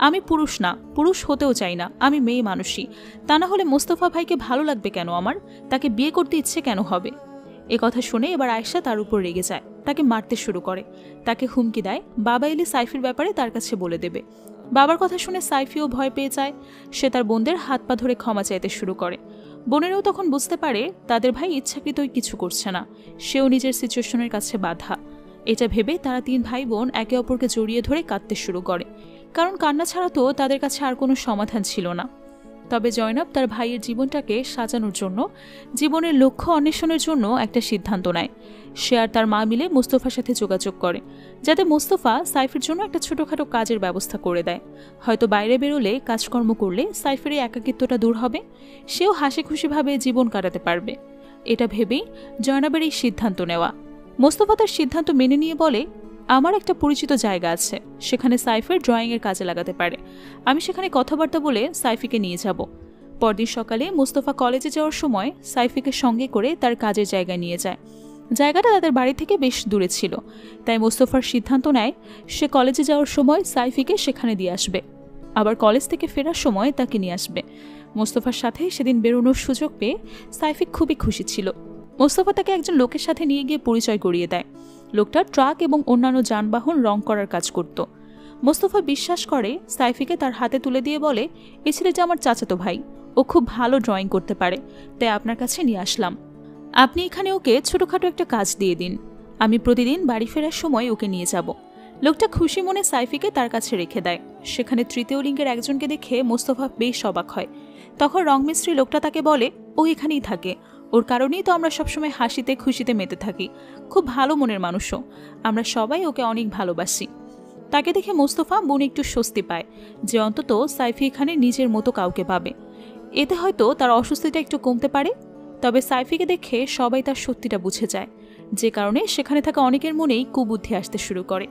আমি পুরুষ না, পুরুষ হতেও চাই না, আমি মেয়ে মানুষই। তা না হলে মোস্তফা ভাইকে ভালো লাগবে কেন আমার? তাকে বিয়ে করতে ইচ্ছে কেন হবে? এ কথা শুনে এবার আয়েশা তার উপর রেগে যায়, তাকে মারতে শুরু করে। তাকে হুমকি দেয় বাবা এলে সাইফির ব্যাপারে তার কাছে বলে দেবে। বাবার কথা শুনে সাইফিও ভয় পেয়ে যায়। সে তার বোনদের হাত পা ধরে ক্ষমা চাইতে শুরু করে। বোনেরাও তখন বুঝতে পারে তাদের ভাই ইচ্ছাকৃতই কিছু করছে না, সেও নিজের সিচুয়েশনের কাছে বাধা। এটা ভেবে তারা 3 ভাই বোন একে অপরকে জড়িয়ে ধরে কাঁদতে শুরু করে, কারণ কান্না ছাড়া তো তাদের কাছে আর কোনো সমাধান ছিল না। তবে জয়নাব তার ভাইয়ের জীবনটাকে সাজানোর জন্য, জীবনের লক্ষ্য অন্বেষণের জন্য একটা সিদ্ধান্ত নেয়। সে আর তার মা মিলে মোস্তফার সাথে যোগাযোগ করে, যাতে মোস্তফা সাইফের জন্য একটা ছোটোখাটো কাজের ব্যবস্থা করে দেয়। হয়তো বাইরে বেরোলে, কাজকর্ম করলে সাইফের এই একাকিত্বটা দূর হবে, সেও হাসি খুশিভাবে জীবন কাটাতে পারবে। এটা ভেবেই জয়নাবের এই সিদ্ধান্ত নেওয়া। মোস্তফা তার সিদ্ধান্ত মেনে নিয়ে বলে, আমার একটা পরিচিত জায়গা আছে, সেখানে সাইফের ড্রয়িংয়ের কাজে লাগাতে পারে। আমি সেখানে কথাবার্তা বলে সাইফিকে নিয়ে যাব। পরদিন সকালে মোস্তফা কলেজে যাওয়ার সময় সাইফিকে সঙ্গে করে তার কাজের জায়গায় নিয়ে যায়। জায়গাটা তাদের বাড়ি থেকে বেশ দূরে ছিল, তাই মোস্তফার সিদ্ধান্ত নেয় সে কলেজে যাওয়ার সময় সাইফিকে সেখানে দিয়ে আসবে, আবার কলেজ থেকে ফেরার সময় তাকে নিয়ে আসবে। মোস্তফার সাথে সেদিন বেরোনোর সুযোগ পেয়ে সাইফি খুবই খুশি ছিল। মোস্তফা তাকে একজন লোকের সাথে নিয়ে গিয়ে পরিচয় করিয়ে দেয়। লোকটা ট্রাক এবং অন্যান্য যানবাহন রং করার কাজ করত। মোস্তফা বিশ্বাস করে সাইফিকে তার হাতে তুলে দিয়ে বলে, এই ছেলেটা আমার চাচাতো ভাই, ও খুব ভালো ড্রয়িং করতে পারে, তাই আপনার কাছে নিয়ে আসলাম। আপনি এখানে ওকে ছোটোখাটো একটা কাজ দিয়ে দিন, আমি প্রতিদিন বাড়ি ফেরার সময় ওকে নিয়ে যাব। লোকটা খুশি মনে সাইফিকে তার কাছে রেখে দেয়। সেখানে তৃতীয় লিঙ্গের একজনকে দেখে মোস্তফা বেশ অবাক হয়। তখন রংমিস্ত্রি লোকটা তাকে বলে, ও এখানেই থাকে, ওর কারণেই তো আমরা সবসময় হাসিতে খুশিতে মেতে থাকি, খুব ভালো মনের মানুষও, আমরা সবাই ওকে অনেক ভালোবাসি। তাকে দেখে মোস্তফা মনে একটু স্বস্তি পায় যে অন্তত সাইফি এখানে নিজের মতো কাউকে পাবে, এতে হয়তো তার অস্বস্তিটা একটু কমতে পারে। তবে সাইফিকে দেখে সবাই তার সত্যিটা বুঝে যায়, যে কারণে সেখানে থাকা অনেকের মনেই কুবুদ্ধি আসতে শুরু করে।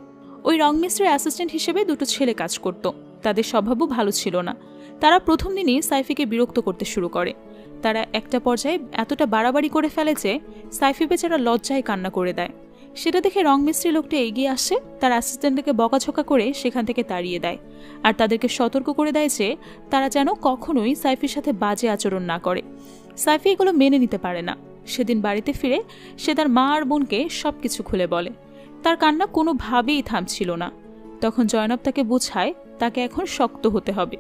ওই রংমিস্ত্রির অ্যাসিস্ট্যান্ট হিসেবে 2টো ছেলে কাজ করত, তাদের স্বভাবও ভালো ছিল না। তারা প্রথম দিনই সাইফিকে বিরক্ত করতে শুরু করে। তারা একটা পর্যায়ে এতটা বাড়াবাড়ি করে ফেলে যে সাইফি বেচারা লজ্জায় কান্না করে দেয়। সেটা দেখে রংমিস্ত্রি লোকটা এগিয়ে আসে, তার অ্যাসিস্ট্যান্টকে বকাঝকা করে সেখান থেকে তাড়িয়ে দেয়, আর তাদেরকে সতর্ক করে দেয় যে তারা যেন কখনোই সাইফির সাথে বাজে আচরণ না করে। সাইফি এগুলো মেনে নিতে পারে না। সেদিন বাড়িতে ফিরে সে তার মা আর বোনকে সবকিছু খুলে বলে। তার কান্না কোনোভাবেই থামছিল না। তখন জয়নাব তাকে বোঝায় তাকে এখন শক্ত হতে হবে,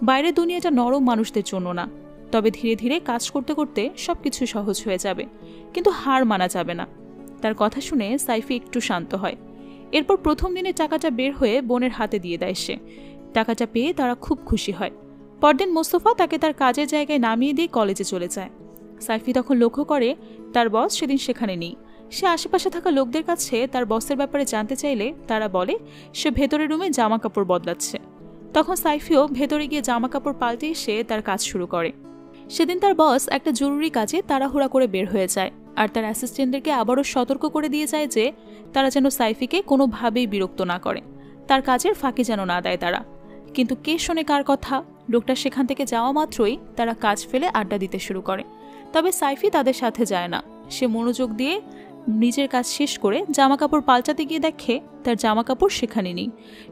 বাইরের দুনিয়াটা নরম মানুষদের জন্য না। তবে ধীরে ধীরে কাজ করতে করতে সবকিছু সহজ হয়ে যাবে, কিন্তু হার মানা যাবে না। তার কথা শুনে সাইফি একটু শান্ত হয়। এরপর প্রথম দিনে টাকাটা বের হয়ে বোনের হাতে দিয়ে দেয় সে। টাকাটা পেয়ে তারা খুব খুশি হয়। পরদিন মোস্তফা তাকে তার কাজের জায়গায় নামিয়ে দিয়ে কলেজে চলে যায়। সাইফি তখন লক্ষ্য করে তার বস সেদিন সেখানে নেই। সে আশেপাশে থাকা লোকদের কাছে তার বসের ব্যাপারে জানতে চাইলে তারা বলে সে ভেতরের রুমে জামা কাপড় বদলাচ্ছে। তখন সাইফিও ভেতরে গিয়ে জামা কাপড় পাল্টে এসে তার কাজ শুরু করে। সেদিন তার বস একটা জরুরি কাজে তাড়াহুড়া করে বের হয়ে যায়, আর তার অ্যাসিস্ট্যান্টদেরকে আবারও সতর্ক করে দিয়ে যায় যে তারা যেন সাইফিকে কোনোভাবেই বিরক্ত না করে, তার কাজের ফাঁকি যেন না দেয় তারা। কিন্তু কে শোনে কার কথা? লোকটা সেখান থেকে যাওয়া মাত্রই তারা কাজ ফেলে আড্ডা দিতে শুরু করে। তবে সাইফি তাদের সাথে যায় না। সে মনোযোগ দিয়ে নিজের কাজ শেষ করে জামা কাপড় পাল্টাতে গিয়ে দেখে তার জামা কাপড় সেখানে নেই।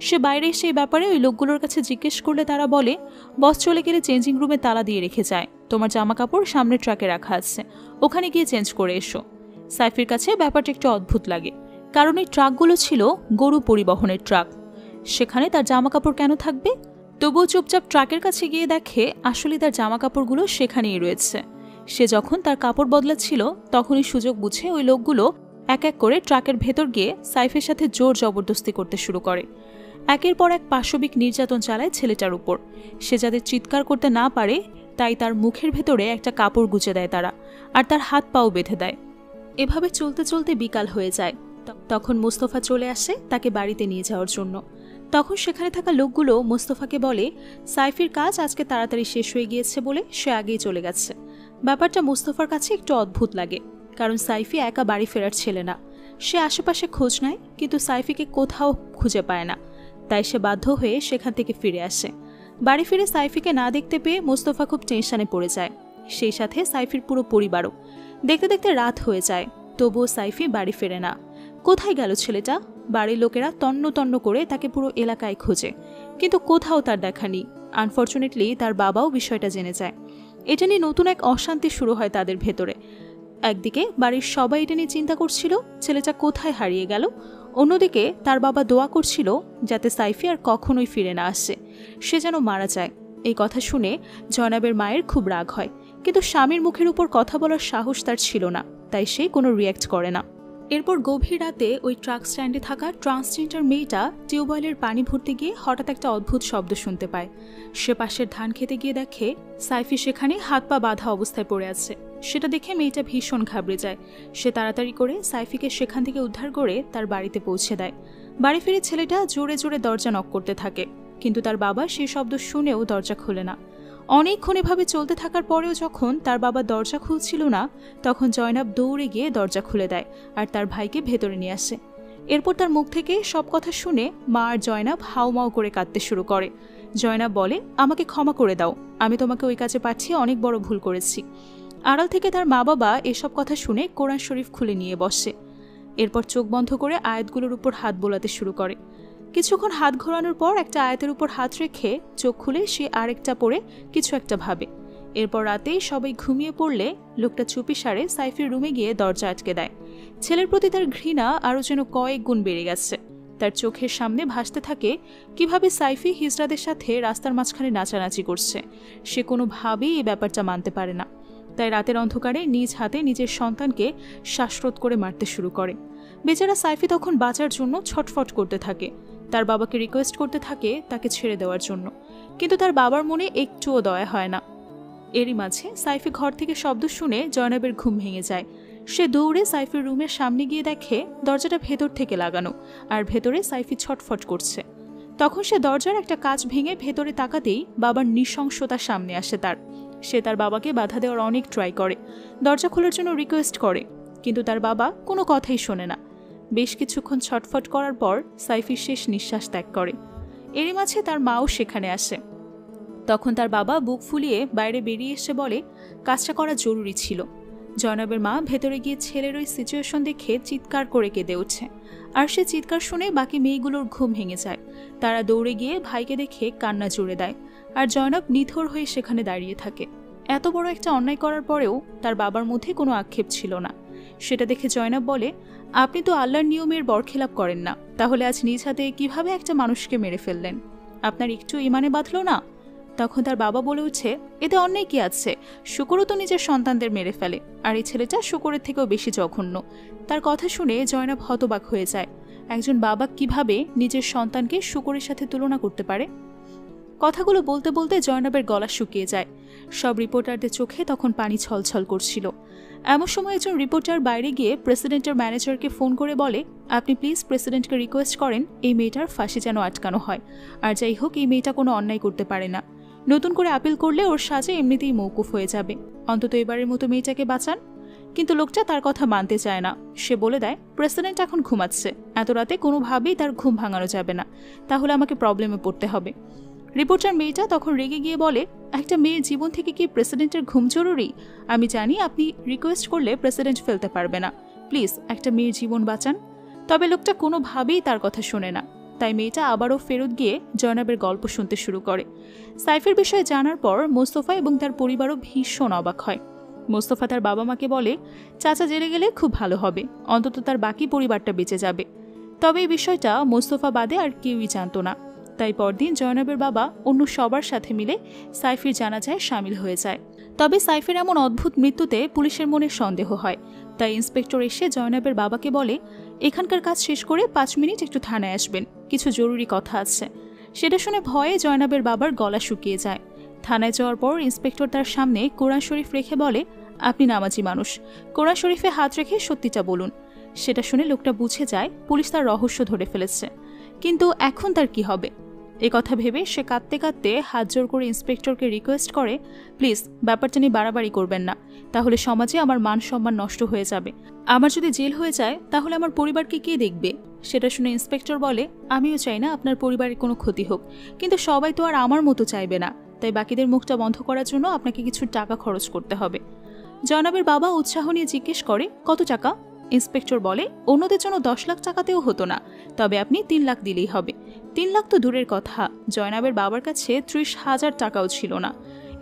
সে বাইরে এসে এই ব্যাপারে ওই লোকগুলোর কাছে জিজ্ঞেস করলে তারা বলে বস চলে গেলে চেঞ্জিং রুমে তালা দিয়ে রেখে যায়, তোমার জামা কাপড় সামনের ট্রাকে রাখা আছে, ওখানে গিয়ে চেঞ্জ করে এসো। সাইফির কাছে ব্যাপারটা একটু অদ্ভুত লাগে, কারণ এই ট্রাকগুলো ছিল গরু পরিবহনের ট্রাক। সেখানে তার জামা কাপড় কেন থাকবে? তবুও চুপচাপ ট্রাকের কাছে গিয়ে দেখে আসলে তার জামা কাপড়গুলো সেখানেই রয়েছে। সে যখন তার কাপড় বদলাচ্ছিল তখনই সুযোগ বুঝে ওই লোকগুলো এক এক করে ট্রাকের ভেতর গিয়ে সাইফের সাথে জোর জবরদস্তি করতে শুরু করে। একের পর এক পাশবিক নির্যাতন চালায় ছেলেটার উপর। সে যাদের চিৎকার করতে না পারে তাই তার মুখের ভেতরে একটা কাপড় গুজে দেয় তারা, আর তার হাত পাও বেঁধে দেয়। এভাবে চলতে চলতে বিকাল হয়ে যায়। তখন মোস্তফা চলে আসে তাকে বাড়িতে নিয়ে যাওয়ার জন্য। তখন সেখানে থাকা লোকগুলো মোস্তফাকে বলে সাইফির কাজ আজকে তাড়াতাড়ি শেষ হয়ে গিয়েছে বলে সে আগেই চলে গেছে। ব্যাপারটা মোস্তফার কাছে একটু অদ্ভুত লাগে, কারণ সাইফি একা বাড়ি ফেরার ছেলে না। সে আশেপাশে খোঁজ নেয় কিন্তু সাইফিকে কোথাও খুঁজে পায় না, তাই সে বাধ্য হয়ে সেখান থেকে ফিরে আসে। বাড়ি ফিরে সাইফিকে না দেখতে পেয়ে মোস্তফা খুব টেনশনে পড়ে যায়, সেই সাথে সাইফির পুরো পরিবারও। দেখতে দেখতে রাত হয়ে যায়, তবুও সাইফি বাড়ি ফেরে না। কোথায় গেল ছেলেটা? বাড়ির লোকেরা তন্ন তন্ন করে তাকে পুরো এলাকায় খোঁজে, কিন্তু কোথাও তার দেখা নেই। আনফর্চুনেটলি তার বাবাও বিষয়টা জেনে যায়। এটা নিয়ে নতুন এক অশান্তি শুরু হয় তাদের ভেতরে। একদিকে বাড়ির সবাই এটা নিয়ে চিন্তা করছিল ছেলেটা কোথায় হারিয়ে গেল, অন্যদিকে তার বাবা দোয়া করছিল যাতে সাইফি আর কখনোই ফিরে না আসে, সে যেন মারা যায়। এই কথা শুনে জয়নাবের মায়ের খুব রাগ হয়, কিন্তু স্বামীর মুখের উপর কথা বলার সাহস তার ছিল না, তাই সে কোনো রিয়্যাক্ট করে না। এরপর গভীর রাতে ওই ট্রাক স্ট্যান্ডে থাকা ট্রান্সজেন্ডার মেয়েটা টিউবওয়েলের পানি ভরতে গিয়ে হঠাৎ একটা অদ্ভুত শব্দ শুনতে পায়। সে পাশের ধান খেতে গিয়ে দেখে সাইফি সেখানে হাত পা বাঁধা অবস্থায় পড়ে আছে। সেটা দেখে মেয়েটা ভীষণ ঘাবড়ে যায়। সে তাড়াতাড়ি করে সাইফিকে সেখান থেকে উদ্ধার করে তার বাড়িতে পৌঁছে দেয়। বাড়ি ফিরে ছেলেটা জোরে জোরে দরজা নক করতে থাকে, কিন্তু তার বাবা সেই শব্দ শুনেও দরজা খোলে না। অনেকক্ষণ এভাবে চলতে থাকার পরেও যখন তার বাবা দরজা খুলছিল না, তখন জয়নাব দৌড়ে গিয়ে দরজা খুলে দেয় আর তার ভাইকে ভেতরে নিয়ে আসে। এরপর তার মুখ থেকে সব কথা শুনে মা আর জয়নাব হাউমাউ করে কাঁদতে শুরু করে। জয়নাব বলে, আমাকে ক্ষমা করে দাও, আমি তোমাকে ওই কাজে পাঠিয়ে অনেক বড় ভুল করেছি। আড়াল থেকে তার মা বাবা এসব কথা শুনে কোরআন শরীফ খুলে নিয়ে বসে। এরপর চোখ বন্ধ করে আয়াতগুলোর উপর হাত বোলাতে শুরু করে। কিছুক্ষণ হাত ঘোরানোর পর একটা আয়াতের উপর হাত রেখে চোখ খুলে সে আরেকটা পড়ে কিছু একটা ভাবে। এরপর রাতেই সবাই ঘুমিয়ে পড়লে লোকটা চুপিসারে সাইফির রুমে গিয়ে দরজা আটকে দেয়। ছেলের প্রতি তার ঘৃণা আরও যেন কয়েক গুণ বেড়ে গেছে। তার চোখের সামনে ভাসতে থাকে কিভাবে সাইফি হিজড়াদের সাথে রাস্তার মাঝখানে নাচানাচি করছে। সে কোনোভাবেই এই ব্যাপারটা মানতে পারে না, তাই রাতের অন্ধকারে নিজ হাতে নিজের সন্তানকে শ্বাসরোধ করে মারতে শুরু করে। বেচারা সাইফি তখন বাঁচার জন্য ছটফট করতে থাকে। তার বাবাকে রিকোয়েস্ট করতে থাকে তাকে ছেড়ে দেওয়ার জন্য, কিন্তু তার বাবার মনে একটুও দয়া হয় না। এরই মাঝে সাইফি ঘর থেকে শব্দ শুনে জয়নাবের ঘুম ভেঙে যায়। সে দৌড়ে সাইফির রুমের সামনে গিয়ে দেখে দরজাটা ভেতর থেকে লাগানো, আর ভেতরে সাইফি ছটফট করছে। তখন সে দরজার একটা কাঁচ ভেঙে ভেতরে তাকাতেই বাবার নৃশংসতার সামনে আসে তার। সে তার বাবাকে বাধা দেওয়ার অনেক ট্রাই করে, দরজা খোলার জন্য রিকোয়েস্ট করে, কিন্তু তার বাবা কোনো কথাই শোনে না। বেশ কিছুক্ষণ ছটফট করার পর সাইফি শেষ নিঃশ্বাস ত্যাগ করে। এরই মাঝে তার মাও সেখানে আসে। তখন তার বাবা বুক ফুলিয়ে বাইরে বেরিয়ে এসে বলে কাজটা করা জরুরি ছিল। জয়নাবের মা ভেতরে গিয়ে ছেলের ওই সিচুয়েশন দেখে চিৎকার করে কেঁদে উঠছে, আর সে চিৎকার শুনে বাকি মেয়েগুলোর ঘুম ভেঙে যায়। তারা দৌড়ে গিয়ে ভাইকে দেখে কান্না জুড়ে দেয়, আর জয়নাব নিথর হয়ে সেখানে দাঁড়িয়ে থাকে। এত বড় একটা অন্যায় করার পরেও তার বাবার মধ্যে কোনো আক্ষেপ ছিল না। সেটা দেখে জয়নাব বলে, আপনি তো আল্লাহর নিয়মের বরখেলাপ করেন না, তাহলে আজ নিজ হাতে কিভাবে একটা মানুষকে মেরে ফেললেন? আপনার একটু ইমানে বাঁধল না? তখন তার বাবা বলে উঠছে, এতে অন্যায় কি আছে? শুকরও তো নিজের সন্তানদের মেরে ফেলে, আর এই ছেলেটা শুকরের থেকেও বেশি জঘন্য। তার কথা শুনে জয়নাব হতবাক হয়ে যায়। একজন বাবা কিভাবে নিজের সন্তানকে শুকরের সাথে তুলনা করতে পারে? কথাগুলো বলতে বলতে জয়নাবের গলা শুকিয়ে যায়। সব রিপোর্টারদের চোখে তখন পানি ছলছল করছিল। এমন সময় একজন রিপোর্টার বাইরে গিয়ে প্রেসিডেন্টের ম্যানেজারকে ফোন করে বলে, আপনি প্লিজ প্রেসিডেন্টকে রিকোয়েস্ট করেন এই মেয়েটার ফাঁসি যেন আটকানো হয়। আর যাই হোক, এই মেয়েটা কোনো অন্যায় করতে পারে না, নতুন করে আপিল করলে ওর সাজা এমনিতেই মৌকুফ হয়ে যাবে, অন্তত এবারের মতো মেয়েটাকে বাঁচান। কিন্তু লোকটা তার কথা মানতে চায় না। সে বলে দেয়, প্রেসিডেন্ট এখন ঘুমাচ্ছে, এত রাতে কোনোভাবেই তার ঘুম ভাঙানো যাবে না, তাহলে আমাকে প্রবলেমে পড়তে হবে। রিপোর্টার মেয়েটা তখন রেগে গিয়ে বলে, একটা মেয়ের জীবন থেকে কি প্রেসিডেন্টের ঘুম জরুরি? আমি জানি আপনি রিকোয়েস্ট করলে প্রেসিডেন্ট ফেলতে পারবে না, প্লিজ একটা মেয়ের জীবন বাঁচান। তবে লোকটা কোনোভাবেই তার কথা শোনে না। তাই মেয়েটা আবারও ফেরত গিয়ে জয়নাবের গল্প শুনতে শুরু করে। সাইফের বিষয়ে জানার পর মোস্তফা এবং তার পরিবারও ভীষণ অবাক হয়। মোস্তফা তার বাবা মাকে বলে, চাচা জেলে গেলে খুব ভালো হবে, অন্তত তার বাকি পরিবারটা বেঁচে যাবে। তবে এই বিষয়টা মোস্তফা বাদে আর কেউই জানত না। তাই পরদিন জয়নাবের বাবা অন্য সবার সাথে মিলে সাইফের জানাজায় সামিল হয়ে যায়। তবে সাইফের এমন অদ্ভুত মৃত্যুতে পুলিশের মনে সন্দেহ হয়। তাই ইন্সপেক্টর এসে জয়নাবের বাবাকে বলে, এখানকার কাজ শেষ করে 5 মিনিট একটু থানায় আসবেন, কিছু জরুরি কথা আছে। সেটা শুনে ভয়ে জয়নাবের বাবার গলা শুকিয়ে যায়। থানায় যাওয়ার পর ইন্সপেক্টর তার সামনে কোরআন শরীফ রেখে বলে, আপনি নামাজি মানুষ, কোরআন শরীফে হাত রেখে সত্যিটা বলুন। সেটা শুনে লোকটা বুঝে যায় পুলিশ তার রহস্য ধরে ফেলেছে। কিন্তু এখন তার কি হবে? এ কথা ভেবে সে কাঁদতে কাঁদতে হাত জোর করে ইন্সপেক্টরকে রিকোয়েস্ট করে, প্লিজ ব্যাপারটা নিয়ে বাড়াবাড়ি করবেন না, তাহলে সমাজে আমার মান সম্মান নষ্ট হয়ে যাবে। আমার যদি জেল হয়ে যায় তাহলে আমার পরিবারকে কে দেখবে? সেটা শুনে ইন্সপেক্টর বলে, আমিও চাই না আপনার পরিবারের কোনো ক্ষতি হোক, কিন্তু সবাই তো আর আমার মতো চাইবে না, তাই বাকিদের মুখটা বন্ধ করার জন্য আপনাকে কিছু টাকা খরচ করতে হবে। জয়নাবের বাবা উৎসাহ নিয়ে জিজ্ঞেস করে, কত টাকা? ইন্সপেক্টর বলে, অন্যদের জন্য 10 লাখ টাকাতেও হতো না, তবে আপনি 3 লাখ দিলেই হবে। 3 লাখ তো দূরের কথা, জয়নাবের বাবার কাছে 30,000 টাকাও ছিল না।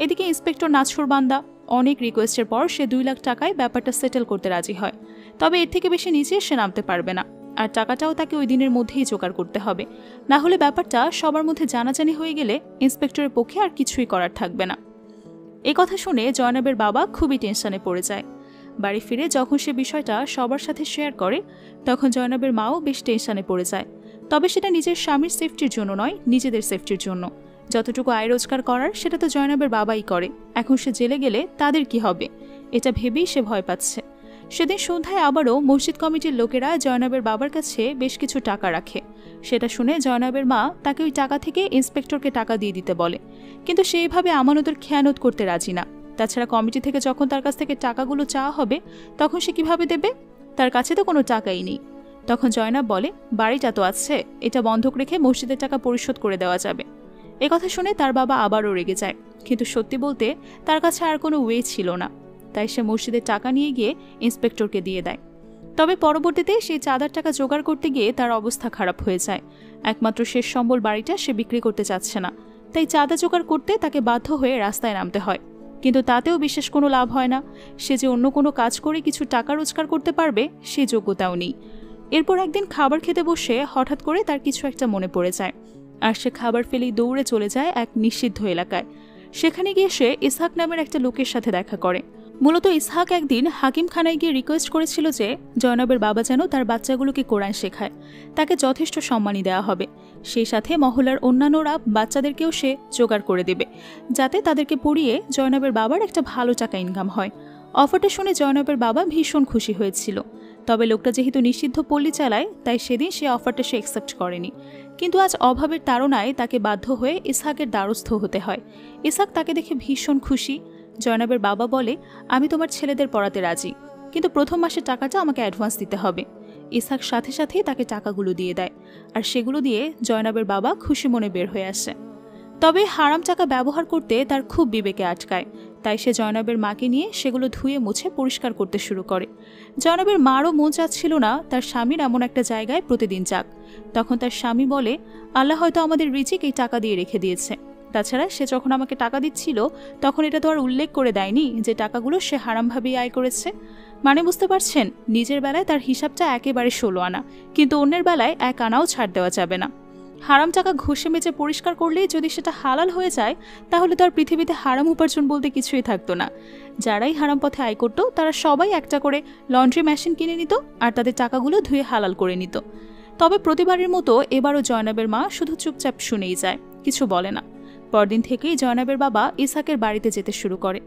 এদিকে ইন্সপেক্টর নাছোড়বান্দা, অনেক রিকোয়েস্টের পর সে 2 লাখ টাকায় ব্যাপারটা সেটেল করতে রাজি হয়। তবে এর থেকে বেশি নিচে সে নামতে পারবে না, আর টাকাটাও তাকে ওই দিনের মধ্যেই জোগাড় করতে হবে, না হলে ব্যাপারটা সবার মধ্যে জানাজানি হয়ে গেলে ইন্সপেক্টরের পক্ষে আর কিছুই করার থাকবে না। এই কথা শুনে জয়নাবের বাবা খুবই টেনশনে পড়ে যায়। বাড়ি ফিরে যখন সে বিষয়টা সবার সাথে শেয়ার করে তখন জয়নাবের মাও বেশ টেনশনে পড়ে যায়। তবে সেটা নিজের স্বামীর সেফটির জন্য নয়, নিজেদের সেফটির জন্য। যতটুকু আয় রোজগার করার সেটা তো জয়নাবের বাবাই করে, এখন সে জেলে গেলে তাদের কি হবে, এটা ভেবেই সে ভয় পাচ্ছে। সেদিন সন্ধ্যায় আবারও মসজিদ কমিটির লোকেরা জয়নাবের বাবার কাছে বেশ কিছু টাকা রাখে। সেটা শুনে জয়নাবের মা তাকে ওই টাকা থেকে ইন্সপেক্টরকে টাকা দিয়ে দিতে বলে, কিন্তু সেইভাবে আমানতের খেয়ানত করতে রাজি না। তাছাড়া কমিটি থেকে যখন তার কাছ থেকে টাকাগুলো চাওয়া হবে তখন সে কিভাবে দেবে? তার কাছে তো কোনো টাকাই নেই। তখন জয়নাব বলে, বাড়িটা তো আছে, এটা বন্ধক রেখে মসজিদের টাকা পরিশোধ করে দেওয়া যাবে। এ কথা শুনে তার বাবা আবারও রেগে যায়, কিন্তু সত্যি বলতে তার কাছে আর কোনো ওয়ে ছিল না। তাই সে মসজিদের টাকা নিয়ে গিয়ে ইন্সপেক্টরকে দিয়ে দেয়। তবে পরবর্তীতে সেই চাঁদার টাকা জোগাড় করতে গিয়ে তার অবস্থা খারাপ হয়ে যায়। একমাত্র শেষ সম্বল বাড়িটা সে বিক্রি করতে চাচ্ছে না, তাই চাঁদা জোগাড় করতে তাকে বাধ্য হয়ে রাস্তায় নামতে হয়। কিন্তু তাতেও বিশেষ কোনো লাভ হয় না, সে যে অন্য কোনো কাজ করে কিছু টাকা রোজগার করতে পারবে সেই যোগ্যতাও নেই। এরপর একদিন খাবার খেতে বসে হঠাৎ করে তার কিছু একটা মনে পড়ে যায়, আর সে খাবার ফেলেই দৌড়ে চলে যায় এক নিষিদ্ধ এলাকায়। সেখানে গিয়ে সে ইসহাক নামের একটা লোকের সাথে দেখা করে। মূলত ইসহাক একদিন হাকিমখানায় গিয়ে রিকোয়েস্ট করেছিল যে জয়নাবের বাবা যেন তার বাচ্চাগুলোকে কোরআন শেখায়, তাকে যথেষ্ট সম্মানই দেওয়া হবে। সেই সাথে মহল্লার অন্যান্যরা বাচ্চাদেরকেও সে জোগাড় করে দেবে, যাতে তাদেরকে পড়িয়ে জয়নাবের বাবার একটা ভালো টাকা ইনকাম হয়। অফারটা শুনে জয়নাবের বাবা ভীষণ খুশি হয়েছিল। তবে লোকটা যেহেতু নিষিদ্ধ পল্লী চালায় তাই সেদিন সে অফারটা সে অ্যাকসেপ্ট করেনি। কিন্তু আজ অভাবের তাড়নায় তাকে বাধ্য হয়ে ইসহাকের দ্বারস্থ হতে হয়। ইসহাক তাকে দেখে ভীষণ খুশি। জয়নাবের বাবা বলে, আমি তোমার ছেলেদের পড়াতে রাজি, কিন্তু প্রথম মাসের টাকাটা আমাকে অ্যাডভান্স দিতে হবে। ইসহাক সাথে সাথেই তাকে টাকাগুলো দিয়ে দেয়, আর সেগুলো দিয়ে জয়নাবের বাবা খুশি মনে বের হয়ে আসে। তবে হারাম টাকা ব্যবহার করতে তার খুব বিবেকে আটকায়, তাই সে জয়নাবের মাকে নিয়ে সেগুলো ধুয়ে মুছে পরিষ্কার করতে শুরু করে। জয়নাবের মারও মন চাচ্ছিল না তার স্বামীর এমন একটা জায়গায় প্রতিদিন যাক। তখন তার স্বামী বলে, আল্লাহ হয়তো আমাদের রিজিক এই টাকা দিয়ে রেখে দিয়েছে। তাছাড়া সে যখন আমাকে টাকা দিচ্ছিল তখন এটা তো আর উল্লেখ করে দেয়নি যে টাকাগুলো সে হারামভাবেই আয় করেছে। মানে বুঝতে পারছেন, নিজের বেলায় তার হিসাবটা একেবারে 16 আনা, কিন্তু অন্যের বেলায় 1 আনাও ছাড় দেওয়া যাবে না। হারাম টাকা ঘষে মেজে পরিষ্কার করলেই যদি সেটা হালাল হয়ে যায় তাহলে তো আর পৃথিবীতে হারাম উপার্জন বলতে কিছুই থাকতো না। যারাই হারাম পথে আয় করত তারা সবাই একটা করে লন্ড্রি মেশিন কিনে নিত আর তাদের টাকাগুলো ধুয়ে হালাল করে নিত। তবে প্রতিবারের মতো এবারও জয়নাবের মা শুধু চুপচাপ শুনেই যায়, কিছু বলে না। পরদিন থেকেই জয়নাবের বাবা ইসহাকের বাড়িতে যেতে শুরু করে।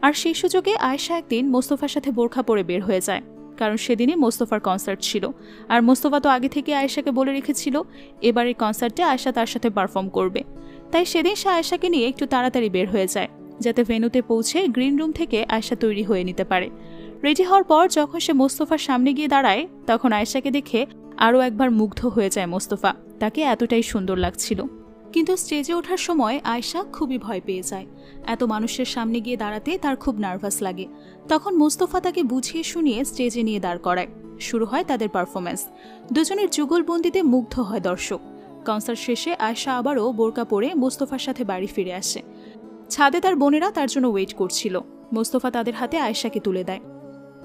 আর সেই সুযোগে আয়েশা একদিন মোস্তফার সাথে বোরখা পরে বের হয়ে যায়, কারণ সেদিনই মোস্তফার কনসার্ট ছিল। আর মোস্তফা তো আগে থেকে আয়েশাকে বলে রেখেছিল এবারের কনসার্টে আয়েশা তার সাথে পারফর্ম করবে। তাই সেদিন সে আয়েশাকে নিয়ে একটু তাড়াতাড়ি বের হয়ে যায়, যাতে ভেন্যুতে পৌঁছে গ্রিন রুম থেকে আয়েশা তৈরি হয়ে নিতে পারে। রেডি হওয়ার পর যখন সে মোস্তফার সামনে গিয়ে দাঁড়ায় তখন আয়েশাকে দেখে আরও একবার মুগ্ধ হয়ে যায় মোস্তফা, তাকে এতটাই সুন্দর লাগছিল। কিন্তু স্টেজে ওঠার সময় আয়েশা খুবই ভয় পেয়ে যায়। এত মানুষের সামনে গিয়ে দাঁড়াতে তার খুব নার্ভাস লাগে। তখন মোস্তফা তাকে বুঝিয়ে শুনিয়ে স্টেজে নিয়ে দাঁড় করায়। শুরু হয় তাদের পারফরমেন্স। দুজনের যুগলবন্দিতে মুগ্ধ হয় দর্শক। কনসার্ট শেষে আয়েশা আবারও বোরকা পরে মোস্তফার সাথে বাড়ি ফিরে আসে। ছাদে তার বোনেরা তার জন্য ওয়েট করছিল। মোস্তফা তাদের হাতে আয়েশাকে তুলে দেয়।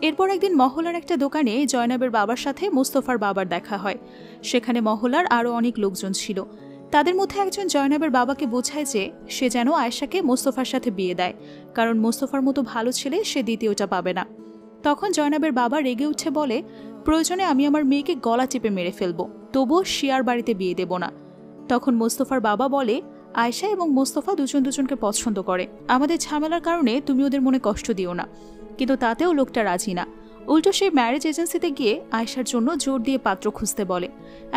এরপর একদিন মহল্লার একটা দোকানে জয়নাবের বাবার সাথে মোস্তফার বাবার দেখা হয়। সেখানে মহল্লার আরও অনেক লোকজন ছিল। তাদের মধ্যে একজন জয়নাবের বাবাকে বোঝায় যে সে যেন আয়েশাকে মোস্তফার সাথে বিয়ে দেয়, কারণ মোস্তফার মতো ভালো ছেলে সে দ্বিতীয়টা পাবে না। তখন জয়নাবের বাবা রেগে উঠে বলে, প্রয়োজনে আমি আমার মেয়েকে গলা চেপে মেরে ফেলবো, তবুও শিয়ার বাড়িতে বিয়ে দেব না। তখন মোস্তফার বাবা বলে, আয়েশা এবং মোস্তফা দুজন দুজনকে পছন্দ করে, আমাদের ঝামেলার কারণে তুমি ওদের মনে কষ্ট দিও না। কিন্তু তাতেও লোকটা রাজি না। উল্টো সে ম্যারেজ এজেন্সিতে গিয়ে আয়েশার জন্য জোর দিয়ে পাত্র খুঁজতে বলে।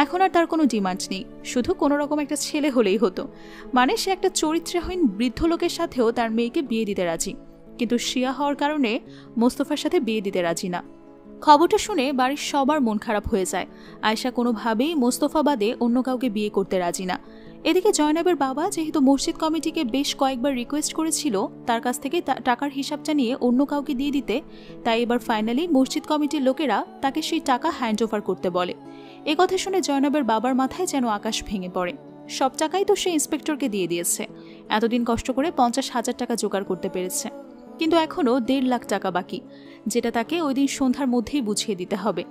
এখন আর তার কোনো ডিমান্ড নেই, শুধু কোনো রকম একটা ছেলে হলেই হতো। মানে সে একটা চরিত্রহীন বৃদ্ধ লোকের সাথেও তার মেয়েকে বিয়ে দিতে রাজি, কিন্তু শিয়া হওয়ার কারণে মোস্তফার সাথে বিয়ে দিতে রাজি না। খবরটা শুনে বাড়ির সবার মন খারাপ হয়ে যায়। আয়েশা কোনোভাবেই মোস্তফা বাদে অন্য কাউকে বিয়ে করতে রাজি না। এদিকে জয়নাবের বাবা যেহেতু মসজিদ কমিটিকে বেশ কয়েকবার রিকোয়েস্ট করেছিল তার কাছ থেকে টাকার হিসাবটা নিয়ে অন্য কাউকে দিয়ে দিতে, তাই এবার ফাইনালি মসজিদ কমিটির লোকেরা তাকে সেই টাকা হ্যান্ড ওভার করতে বলে। এ কথা শুনে জয়নাবের বাবার মাথায় যেন আকাশ ভেঙে পড়ে। সব টাকাই তো সে ইন্সপেক্টরকে দিয়ে দিয়েছে, এতদিন কষ্ট করে 50,000 টাকা জোগাড় করতে পেরেছে, কিন্তু এখনও 1.5 লাখ টাকা বাকি, যেটা তাকে ওই দিন সন্ধ্যার মধ্যেই বুঝিয়ে দিতে হবে।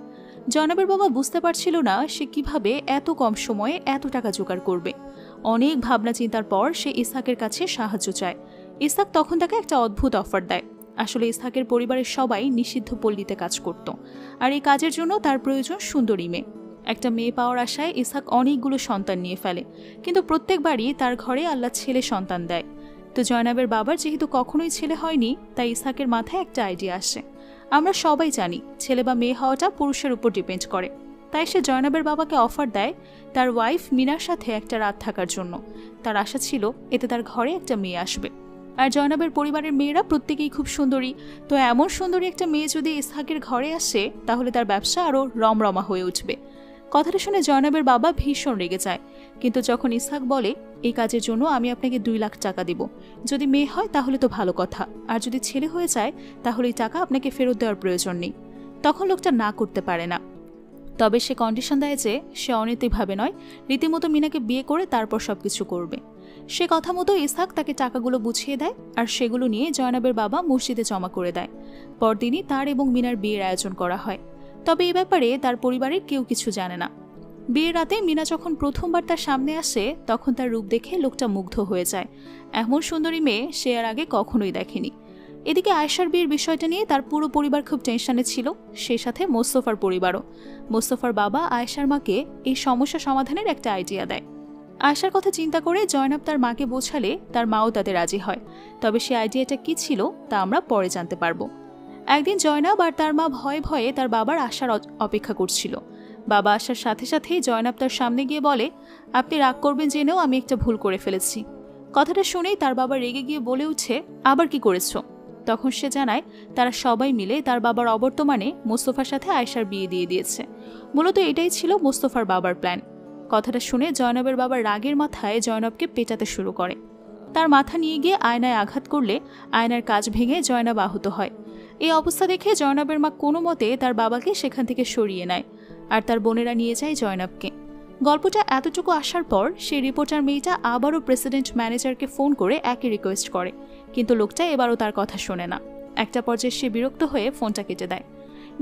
জয়নাবের বাবা বুঝতে পারছিল না সে কিভাবে এত কম সময়ে এত টাকা জোগাড় করবে। অনেক ভাবনা চিন্তার পর সে ইসহাকের কাছে সাহায্য চায়। ইসহাক তখন তাকে একটা অদ্ভুত অফার দেয়। আসলে ইসহাকের পরিবারের সবাই নিষিদ্ধ পল্লীতে কাজ করত, আর এই কাজের জন্য তার প্রয়োজন সুন্দরী মেয়ে। একটা মেয়ে পাওয়ার আশায় ইসহাক অনেকগুলো সন্তান নিয়ে ফেলে, কিন্তু প্রত্যেকবারই তার ঘরে আল্লাহ ছেলে সন্তান দেয়। তো জয়নাবের বাবার যেহেতু কখনোই ছেলে হয়নি, তাই ইসহাকের মাথায় একটা আইডিয়া আসে। আমরা সবাই জানি ছেলে বা মেয়ে হওয়াটা পুরুষের উপর ডিপেন্ড করে, তাই সে জয়নাবের বাবাকে অফার দেয় তার ওয়াইফ মিনার সাথে একটা রাত থাকার জন্য। তার আশা ছিল এতে তার ঘরে একটা মেয়ে আসবে। আর জয়নাবের পরিবারের মেয়েরা প্রত্যেকেই খুব সুন্দরী, তো এমন সুন্দরী একটা মেয়ে যদি ইসহাকের ঘরে আসে তাহলে তার ব্যবসা আরও রমরমা হয়ে উঠবে। কথাটা শুনে জয়নাবের বাবা ভীষণ রেগে যায়, কিন্তু যখন ইসহাক বলে এই কাজের জন্য আমি আপনাকে 2 লাখ টাকা দিব, যদি মেয়ে হয় তাহলে তো ভালো কথা, আর যদি ছেলে হয়ে যায় তাহলে এই টাকা আপনাকে ফেরত দেওয়ার প্রয়োজন নেই, তখন লোকটা না করতে পারে না। তবে সে কন্ডিশন দেয় যে সে অনৈতিকভাবে নয়, রীতিমতো মিনাকে বিয়ে করে তারপর সবকিছু করবে। সে কথা মতো ইসহাক তাকে টাকাগুলো বুঝিয়ে দেয়, আর সেগুলো নিয়ে জয়নাবের বাবা মসজিদে জমা করে দেয়। পরদিনই তার এবং মিনার বিয়ের আয়োজন করা হয়। তবে এ ব্যাপারে তার পরিবারের কেউ কিছু জানে না। বিয়ের রাতে মিনা যখন প্রথমবার তার সামনে আসে তখন তার রূপ দেখে লোকটা মুগ্ধ হয়ে যায়। এমন সুন্দরী মেয়ে সে আর আগে কখনোই দেখেনি। এদিকে আয়েশার বিয়ের বিষয়টা নিয়ে তার পুরো পরিবার খুব টেনশনে ছিল, সেই সাথে মোস্তফার পরিবারও। মোস্তফার বাবা আয়েশার মাকে এই সমস্যা সমাধানের একটা আইডিয়া দেয়। আয়েশার কথা চিন্তা করে জয়নাব তার মাকে বোঝালে তার মাও তাতে রাজি হয়। তবে সে আইডিয়াটা কি ছিল তা আমরা পরে জানতে পারবো। একদিন জয়নাব আর তার মা ভয়ে ভয়ে তার বাবার আসার অপেক্ষা করছিল। বাবা আসার সাথে সাথেই জয়নাব তার সামনে গিয়ে বলে, আপনি রাগ করবেন জেনেও আমি একটা ভুল করে ফেলেছি। কথাটা শুনেই তার বাবা রেগে গিয়ে বলে উঠছে, আবার কি করেছো? তখন সে জানায় তারা সবাই মিলে তার বাবার অবর্তমানে মোস্তফার সাথে আয়েশার বিয়ে দিয়ে দিয়েছে। মূলত এটাই ছিল মোস্তফার বাবার প্ল্যান। কথাটা শুনে জয়নাবের বাবার রাগের মাথায় জয়নাবকে পেটাতে শুরু করে। তার মাথা নিয়ে গিয়ে আয়নায় আঘাত করলে আয়নার কাঁচ ভেঙে জয়নাব আহত হয়। এই অবস্থা দেখে জয়নাবের মা কোনো মতে তার বাবাকে সেখান থেকে সরিয়ে নেয়, আর তার বোনেরা নিয়ে যায় জয়নাবকে। গল্পটা এতটুকু আসার পর সেই রিপোর্টার মেয়েটা আবারও প্রেসিডেন্ট ম্যানেজারকে ফোন করে একই রিকোয়েস্ট করে, কিন্তু লোকটা এবারও তার কথা শোনে না। একটা পর্যায়ে সে বিরক্ত হয়ে ফোনটা কেটে দেয়।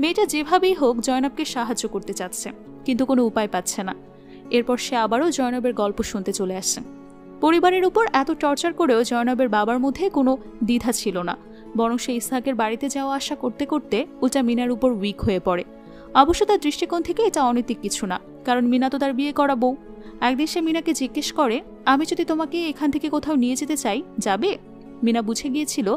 মেয়েটা যেভাবেই হোক জয়নাবকে সাহায্য করতে চাচ্ছে, কিন্তু কোনো উপায় পাচ্ছে না। এরপর সে আবারও জয়নাবের গল্প শুনতে চলে আসে। পরিবারের উপর এত টর্চার করেও জয়নাবের বাবার মধ্যে কোনো দ্বিধা ছিল না, বরং সে ইসহাকের বাড়িতে যাওয়া আসা করতে করতে উল্টা মিনার উপর উইক হয়ে পড়ে। অবশ্য তার দৃষ্টিকোণ থেকে এটা অনৈতিক কিছু না, কারণ মিনা তো তার বিয়ে করা বউ। একদিন সে মিনাকে জিজ্ঞেস করে, আমি যদি তোমাকে এখান থেকে কোথাও নিয়ে যেতে চাই, যাবে? মিনা বুঝে গিয়েছিল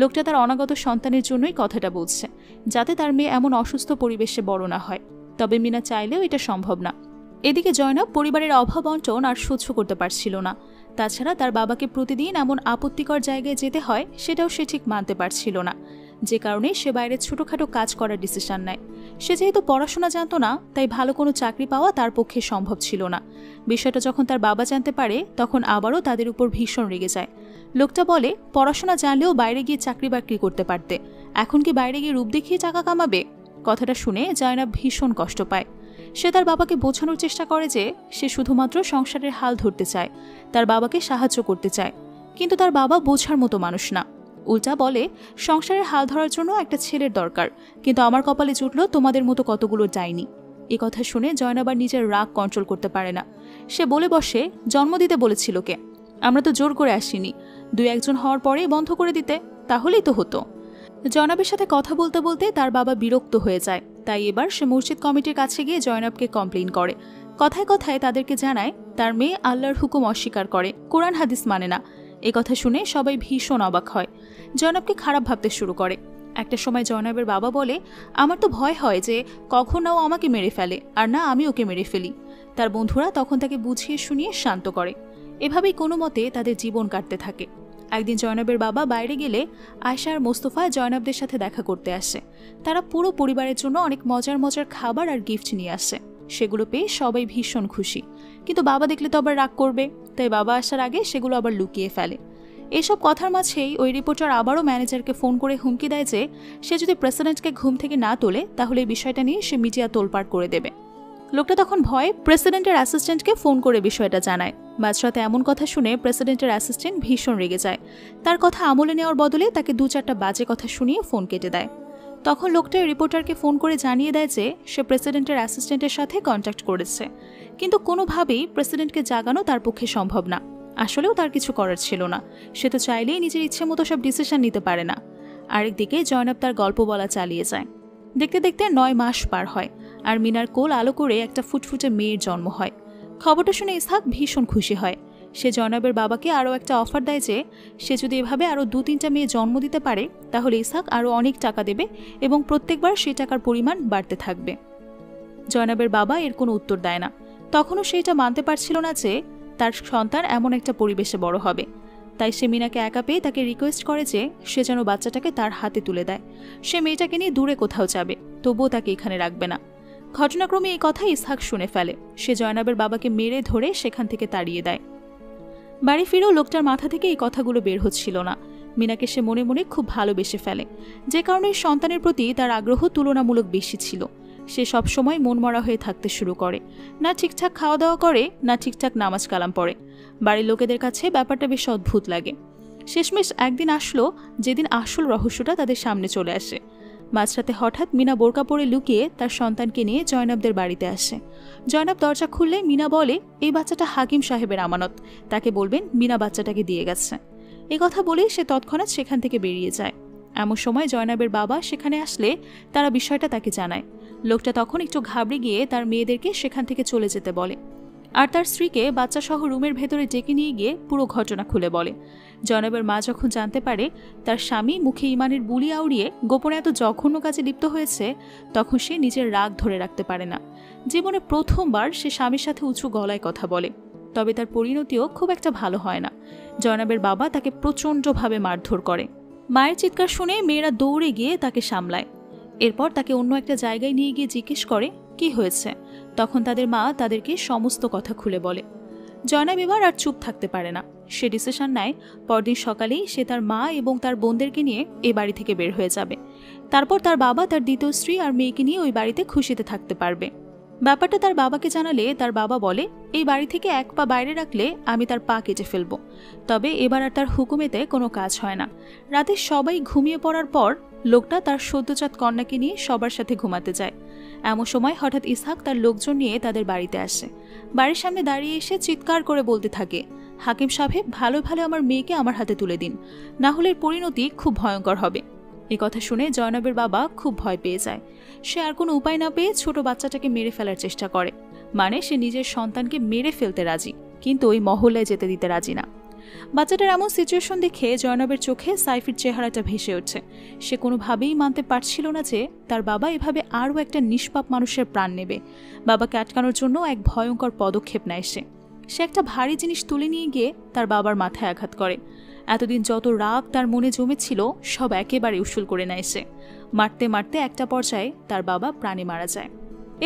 লোকটা তার অনাগত সন্তানের জন্যই কথাটা বলছে, যাতে তার মেয়ে এমন অসুস্থ পরিবেশে বড় না হয়। তবে মিনা চাইলেও এটা সম্ভব না। এদিকে জয়নাব পরিবারের অভাব অন্টন আর সহ্য করতে পারছিল না। তাছাড়া তার বাবাকে প্রতিদিন এমন আপত্তিকর জায়গায় যেতে হয় সেটাও সে ঠিক মানতে পারছিল না, যে কারণে সে বাইরে ছোটখাটো কাজ করার ডিসিশন নেয়। সে যেহেতু পড়াশোনা জানতো না, তাই ভালো কোনো চাকরি পাওয়া তার পক্ষে সম্ভব ছিল না। বিষয়টা যখন তার বাবা জানতে পারে তখন আবারও তাদের উপর ভীষণ রেগে যায়। লোকটা বলে, পড়াশোনা জানলেও বাইরে গিয়ে চাকরি বাকরি করতে পারতে, এখন কি বাইরে গিয়ে রূপ দেখিয়ে টাকা কামাবে? কথাটা শুনে জয়নাব ভীষণ কষ্ট পায়। সে তার বাবাকে বোঝানোর চেষ্টা করে যে সে শুধুমাত্র সংসারের হাল ধরতে চায়, তার বাবাকে সাহায্য করতে চায়, কিন্তু তার বাবা বোঝার মতো মানুষ না। উল্টা বলে, সংসারের হাল ধরার জন্য একটা ছেলের দরকার, কিন্তু আমার কপালে জুটলো তোমাদের মতো কতগুলো ডাইনি। এ কথা শুনে জয়নাব আর নিজের রাগ কন্ট্রোল করতে পারে না। সে বলে বসে, জন্ম দিতে বলেছিল কে? আমরা তো জোর করে আসিনি, 2-1 হওয়ার পরেই বন্ধ করে দিতে, তাহলেই তো হতো। জয়নাবের সাথে কথা বলতে বলতে তার বাবা বিরক্ত হয়ে যায়। তাই এবার সে মসজিদ কমিটির কাছে গিয়ে জয়নাবকে কমপ্লেইন করে। কথায় কথায় তাদেরকে জানায় তার মেয়ে আল্লাহর হুকুম অস্বীকার করে, কোরআন হাদিস মানে না। এ কথা শুনে সবাই ভীষণ অবাক হয়, জয়নাবকে খারাপ ভাবতে শুরু করে। একটা সময় জয়নাবের বাবা বলে, আমার তো ভয় হয় যে কখন না ও আমাকে মেরে ফেলে আর না আমি ওকে মেরে ফেলি। তার বন্ধুরা তখন তাকে বুঝিয়ে শুনিয়ে শান্ত করে। এভাবেই কোনো মতে তাদের জীবন কাটতে থাকে। একদিন জয়নাবের বাবা বাইরে গেলে আয়শা আর মোস্তফা জয়নাবদের সাথে দেখা করতে আসে। তারা পুরো পরিবারের জন্য অনেক মজার মজার খাবার আর গিফট নিয়ে আসে। সেগুলো পেয়ে সবাই ভীষণ খুশি, কিন্তু বাবা দেখলে তো আবার রাগ করবে, তাই বাবা আসার আগে সেগুলো আবার লুকিয়ে ফেলে। এসব কথার মাঝেই ওই রিপোর্টার আবারও ম্যানেজারকে ফোন করে হুমকি দেয় যে সে যদি প্রেসিডেন্টকে ঘুম থেকে না তোলে তাহলে এই বিষয়টা নিয়ে সে মিডিয়া তোলপাড় করে দেবে। লোকটা তখন ভয়ে প্রেসিডেন্টের অ্যাসিস্ট্যান্টকে ফোন করে বিষয়টা জানায়। মাঝরাতে এমন কথা শুনে প্রেসিডেন্টের অ্যাসিস্ট্যান্ট ভীষণ রেগে যায়। তার কথা আমলে নেওয়ার বদলে তাকে 2-4টা বাজে কথা শুনিয়ে ফোন কেটে দেয়। তখন লোকটা রিপোর্টারকে ফোন করে জানিয়ে দেয় যে সে প্রেসিডেন্টের অ্যাসিস্ট্যান্টের সাথে কন্ট্যাক্ট করেছে, কিন্তু কোনোভাবেই প্রেসিডেন্টকে জাগানো তার পক্ষে সম্ভব না। আসলেও তার কিছু করার ছিল না, সে তো চাইলেই নিজের ইচ্ছে মতো সব ডিসিশন নিতে পারে না। আরেকদিকে জয়নাব তার গল্প বলা চালিয়ে যায়। দেখতে দেখতে 9 মাস পার হয় আর মিনার কোল আলো করে একটা ফুটফুটে মেয়ের জন্ম হয়। খবরটা শুনে ইসহাক ভীষণ খুশি হয়। সে জয়নাবের বাবাকে আরও একটা অফার দেয় যে সে যদি এভাবে আরও 2-3টা মেয়ে জন্ম দিতে পারে তাহলে ইসহাক আরও অনেক টাকা দেবে এবং প্রত্যেকবার সেই টাকার পরিমাণ বাড়তে থাকবে। জয়নাবের বাবা এর কোনো উত্তর দেয় না। তখনও সে এটা মানতে পারছিল না যে তার সন্তান এমন একটা পরিবেশে বড় হবে। তাই সে মিনাকে একা পেয়ে তাকে রিকোয়েস্ট করে যে সে যেন বাচ্চাটাকে তার হাতে তুলে দেয়। সে মেয়েটাকে নিয়ে দূরে কোথাও যাবে, তবুও তাকে এখানে রাখবে না। ঘটনাক্রমে এই কথা ইসহাক শুনে ফেলে। সে জয়নাবের বাবাকে মেরে ধরে সেখান থেকে তাড়িয়ে দেয়। বাড়ি ফিরেও লোকটার মাথা থেকে এই কথাগুলো বের হচ্ছিল না। মিনাকে সে মনে মনে খুব ভালোবেসে ফেলে, যে কারণে সন্তানের প্রতি তার আগ্রহ তুলনামূলক বেশি ছিল। সে সবসময় মনমরা হয়ে থাকতে শুরু করে, না ঠিকঠাক খাওয়া দাওয়া করে না ঠিকঠাক নামাজ কালাম পড়ে। বাড়ির লোকেদের কাছে ব্যাপারটা বেশ অদ্ভুত লাগে। শেষমেশ একদিন আসলো যেদিন আসল রহস্যটা তাদের সামনে চলে আসে। মাঝরাতে হঠাৎ মিনা বোরকা পরে লুকিয়ে তার সন্তানকে নিয়ে জয়নাবদের বাড়িতে আসে। জয়নাব দরজা খুললে মিনা বলে এই বাচ্চাটা হাকিম সাহেবের আমানত, তাকে বলবেন মিনা বাচ্চাটাকে দিয়ে গেছে। এ কথা বলেই সে তৎক্ষণাৎ সেখান থেকে বেরিয়ে যায়। এমন সময় জয়নাবের বাবা সেখানে আসলে তারা বিষয়টা তাকে জানায়। লোকটা তখন একটু ঘাবড়ে গিয়ে তার মেয়েদেরকে সেখান থেকে চলে যেতে বলে আর তার স্ত্রীকে বাচ্চাসহ রুমের ভেতরে ডেকে নিয়ে গিয়ে পুরো ঘটনা খুলে বলে। জয়নাবের মা যখন জানতে পারে তার স্বামী মুখে ইমানের বুলি আউড়িয়ে গোপনে এত জঘন্য কাজে লিপ্ত হয়েছে, তখন সে নিজের রাগ ধরে রাখতে পারে না। জীবনে প্রথমবার সে স্বামীর সাথে উঁচু গলায় কথা বলে, তবে তার পরিণতিও খুব একটা ভালো হয় না। জয়নাবের বাবা তাকে প্রচণ্ডভাবে মারধর করে। মায়ের চিৎকার শুনে মেয়েরা দৌড়ে গিয়ে তাকে সামলায়। এরপর তাকে অন্য একটা জায়গায় নিয়ে গিয়ে জিজ্ঞেস করে কি হয়েছে। তখন তাদের মা তাদেরকে সমস্ত কথা খুলে বলে। জয়নাব এবার আর চুপ থাকতে পারে না। সে ডিসিশন নেয় পরদিন সকালেই সে তার মা এবং তার বোনদেরকে নিয়ে এ বাড়ি থেকে বের হয়ে যাবে। তারপর তার বাবা তার দ্বিতীয় স্ত্রী আর মেয়েকে নিয়ে ওই বাড়িতে খুশিতে থাকতে পারবে। ব্যাপারটা তার বাবাকে জানালে তার বাবা বলে এই বাড়ি থেকে 1 পা বাইরে রাখলে আমি তার পা কেটে ফেলবো। তবে এবার আর তার হুকুমেতে কোনো কাজ হয় না। রাতে সবাই ঘুমিয়ে পড়ার পর লোকটা তার সদ্যজাত কন্যাকে নিয়ে সবার সাথে ঘুমাতে যায়। এমন সময় হঠাৎ ইসহাক তার লোকজন নিয়ে তাদের বাড়িতে আসে। বাড়ির সামনে দাঁড়িয়ে এসে চিৎকার করে বলতে থাকে, হাকিম সাহেব ভালো ভালো আমার মেয়েকে আমার হাতে তুলে দিন, না হলে পরিণতি খুব ভয়ঙ্কর হবে। এই কথা শুনে জয়নাবের বাবা খুব ভয় পেয়ে যায়। সে আর কোনো উপায় না পেয়ে ছোট বাচ্চাটাকে মেরে ফেলার চেষ্টা করে। মানে সে নিজের সন্তানকে মেরে ফেলতে রাজি, কিন্তু ওই মহল্লায় যেতে দিতে রাজি না। বাচ্চাটার এমন সিচুয়েশন দেখে জয়নাবের চোখে সাইফির চেহারাটা ভেসে ওঠে। সে কোনোভাবেই মানতে পারছিল না যে তার বাবা এভাবে আরও একটা নিষ্পাপ মানুষের প্রাণ নেবে। বাবাকে আটকানোর জন্য এক ভয়ঙ্কর পদক্ষেপ নেয় সে একটা ভারী জিনিস তুলে নিয়ে গিয়ে তার বাবার মাথায় আঘাত করে। এতদিন যত রাগ তার মনে জমেছিল সব একেবারে উসুল করে নেয় সে। মারতে মারতে একটা পর্যায়ে তার বাবা প্রাণে মারা যায়।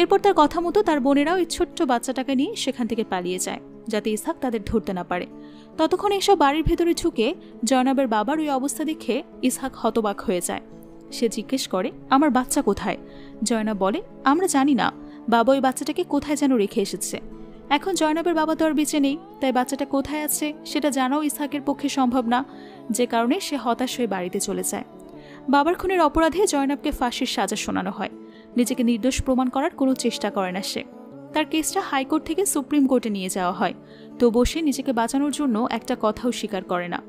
এরপর তার কথা মতো তার বোনেরাও এই ছোট্ট বাচ্চাটাকে নিয়ে সেখান থেকে পালিয়ে যায়, যাতে ইসহাক তাদের ধরতে না পারে। ততক্ষণে এসব বাড়ির ভেতরে ঢুকে জয়নাবের বাবার ওই অবস্থা দেখে ইসহাক হতবাক হয়ে যায়। সে জিজ্ঞেস করে আমার বাচ্চা কোথায়। জয়নাব বলে আমরা জানি না, বাবা ওই বাচ্চাটাকে কোথায় যেন রেখে এসেছে। এখন জয়নাবের বাবা তো আর বেঁচে নেই, তাই বাচ্চাটা কোথায় আছে সেটা জানাও ইসহাকের পক্ষে সম্ভব না, যে কারণে সে হতাশ হয়ে বাড়িতে চলে যায়। বাবার খুনের অপরাধে জয়নাবকে ফাঁসির সাজা শোনানো হয়। নিজেকে নির্দোষ প্রমাণ করার কোনো চেষ্টা করে না সে। তার কেসটা হাইকোর্ট থেকে সুপ্রিম কোর্টে নিয়ে যাওয়া হয়, তবুও সে নিজেকে বাঁচানোর জন্য একটা কথাও স্বীকার করে না।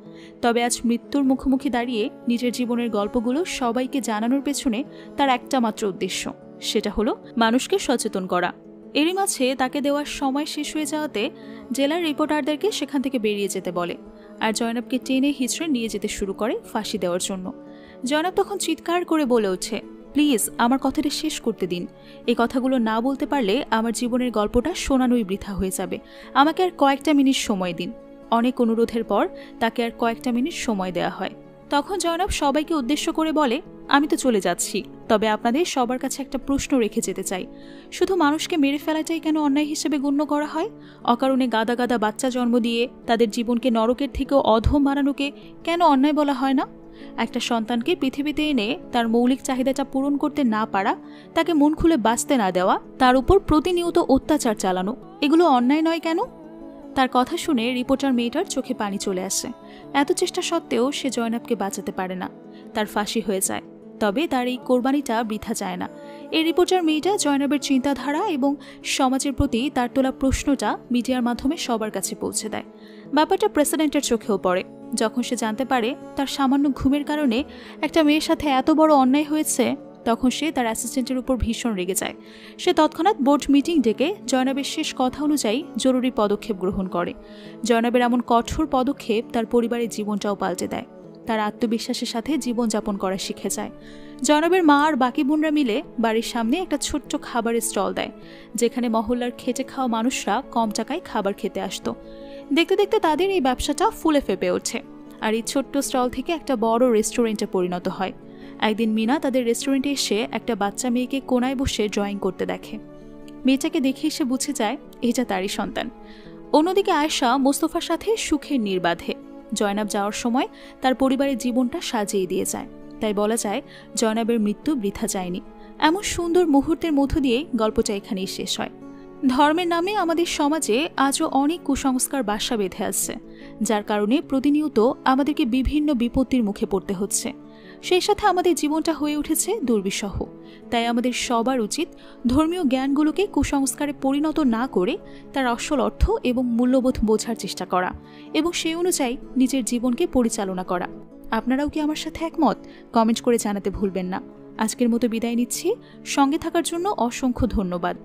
তবে আজ মৃত্যুর মুখোমুখি দাঁড়িয়ে নিজের জীবনের গল্পগুলো সবাইকে জানানোর পেছনে তার একটা মাত্র উদ্দেশ্য, সেটা হলো মানুষকে সচেতন করা। এরই মাঝে তাকে দেওয়ার সময় শেষ হয়ে যাওয়াতে জেলার রিপোর্টারদেরকে সেখান থেকে বেরিয়ে যেতে বলে, আর জয়নাবকে টেনে হিঁচড়ে নিয়ে যেতে শুরু করে ফাঁসি দেওয়ার জন্য। জয়নাব তখন চিৎকার করে বলে ওঠে, প্লিজ আমার কথাটা শেষ করতে দিন। এই কথাগুলো না বলতে পারলে আমার জীবনের গল্পটা শোনানোই বৃথা হয়ে যাবে। আমাকে আর কয়েকটা মিনিট সময় দিন। অনেক অনুরোধের পর তাকে আর কয়েকটা মিনিট সময় দেওয়া হয়। তখন জয়নাব সবাইকে উদ্দেশ্য করে বলে, আমি তো চলে যাচ্ছি, তবে আপনাদের সবার কাছে একটা প্রশ্ন রেখে যেতে চাই। শুধু মানুষকে মেরে ফেলাটাই কেন অন্যায় হিসেবে গণ্য করা হয়? অকারণে গাদা গাদা বাচ্চা জন্ম দিয়ে তাদের জীবনকে নরকের থেকেও অধম বানানোকে কেন অন্যায় বলা হয় না? একটা সন্তানকে পৃথিবীতে এনে তার মৌলিক চাহিদাটা পূরণ করতে না পারা, তাকে মন খুলে বাঁচতে না দেওয়া, তার উপর প্রতিনিয়ত অত্যাচার চালানো, এগুলো অন্যায় নয় কেন? তার কথা শুনে রিপোর্টার মেয়েটার চোখে পানি চলে আসে। এত চেষ্টা সত্ত্বেও সে জয়নাবকে বাঁচাতে পারে না, তার ফাঁসি হয়ে যায়। তবে তার এই কোরবানিটা বৃথা যায় না। এই রিপোর্টার মেয়েটা জয়নাবের চিন্তাধারা এবং সমাজের প্রতি তার তোলা প্রশ্নটা মিডিয়ার মাধ্যমে সবার কাছে পৌঁছে দেয়। ব্যাপারটা প্রেসিডেন্টের চোখেও পড়ে। যখন সে জানতে পারে তার সামান্য ঘুমের কারণে একটা মেয়ের সাথে এত বড় অন্যায় হয়েছে, তখন সে তার অ্যাসিস্ট্যান্টের উপর ভীষণ রেগে যায়। সে তৎক্ষণাৎ বোর্ড মিটিং ডেকে জয়নাবের শেষ কথা অনুযায়ী জরুরি পদক্ষেপ গ্রহণ করে। জয়নাবের এমন কঠোর পদক্ষেপ তার পরিবারের জীবনটাও পাল্টে দেয়। তার আত্মবিশ্বাসের সাথে জীবনযাপন করা শিখে যায়। জয়নাবের মা আর বাকি বোনরা মিলে বাড়ির সামনে একটা ছোট্ট খাবারের স্টল দেয়, যেখানে মহল্লার খেটে খাওয়া মানুষরা কম টাকায় খাবার খেতে আসতো। দেখতে দেখতে তাদের এই ব্যবসাটা ফুলে ফেপে ওঠে, আর এই ছোট্ট স্টল থেকে একটা বড় রেস্টুরেন্টে পরিণত হয়। একদিন মিনা তাদের রেস্টুরেন্টে এসে একটা বাচ্চা মেয়েকে কোনায় বসে ড্রয়িং করতে দেখে। মেয়েটাকে দেখে সে বুঝে যায় এটা তারই সন্তান। অন্যদিকে আয়েশা মোস্তফার সাথে সুখের নির্বাধে। জয়নাব যাওয়ার সময় তার পরিবারের জীবনটা সাজিয়ে দিয়ে যায়। তাই বলা যায় জয়নাবের মৃত্যু বৃথা যায়নি। এমন সুন্দর মুহূর্তের মধ্য দিয়ে গল্পটা এখানেই শেষ হয়। ধর্মের নামে আমাদের সমাজে আজও অনেক কুসংস্কার বাসা বেঁধে আছে, যার কারণে প্রতিনিয়ত আমাদেরকে বিভিন্ন বিপত্তির মুখে পড়তে হচ্ছে। সেই সাথে আমাদের জীবনটা হয়ে উঠেছে দুর্বিষহ। তাই আমাদের সবার উচিত ধর্মীয় জ্ঞানগুলোকে কুসংস্কারে পরিণত না করে তার আসল অর্থ এবং মূল্যবোধ বোঝার চেষ্টা করা এবং সেই অনুযায়ী নিজের জীবনকে পরিচালনা করা। আপনারাও কি আমার সাথে একমত? কমেন্ট করে জানাতে ভুলবেন না। আজকের মতো বিদায় নিচ্ছি। সঙ্গে থাকার জন্য অসংখ্য ধন্যবাদ।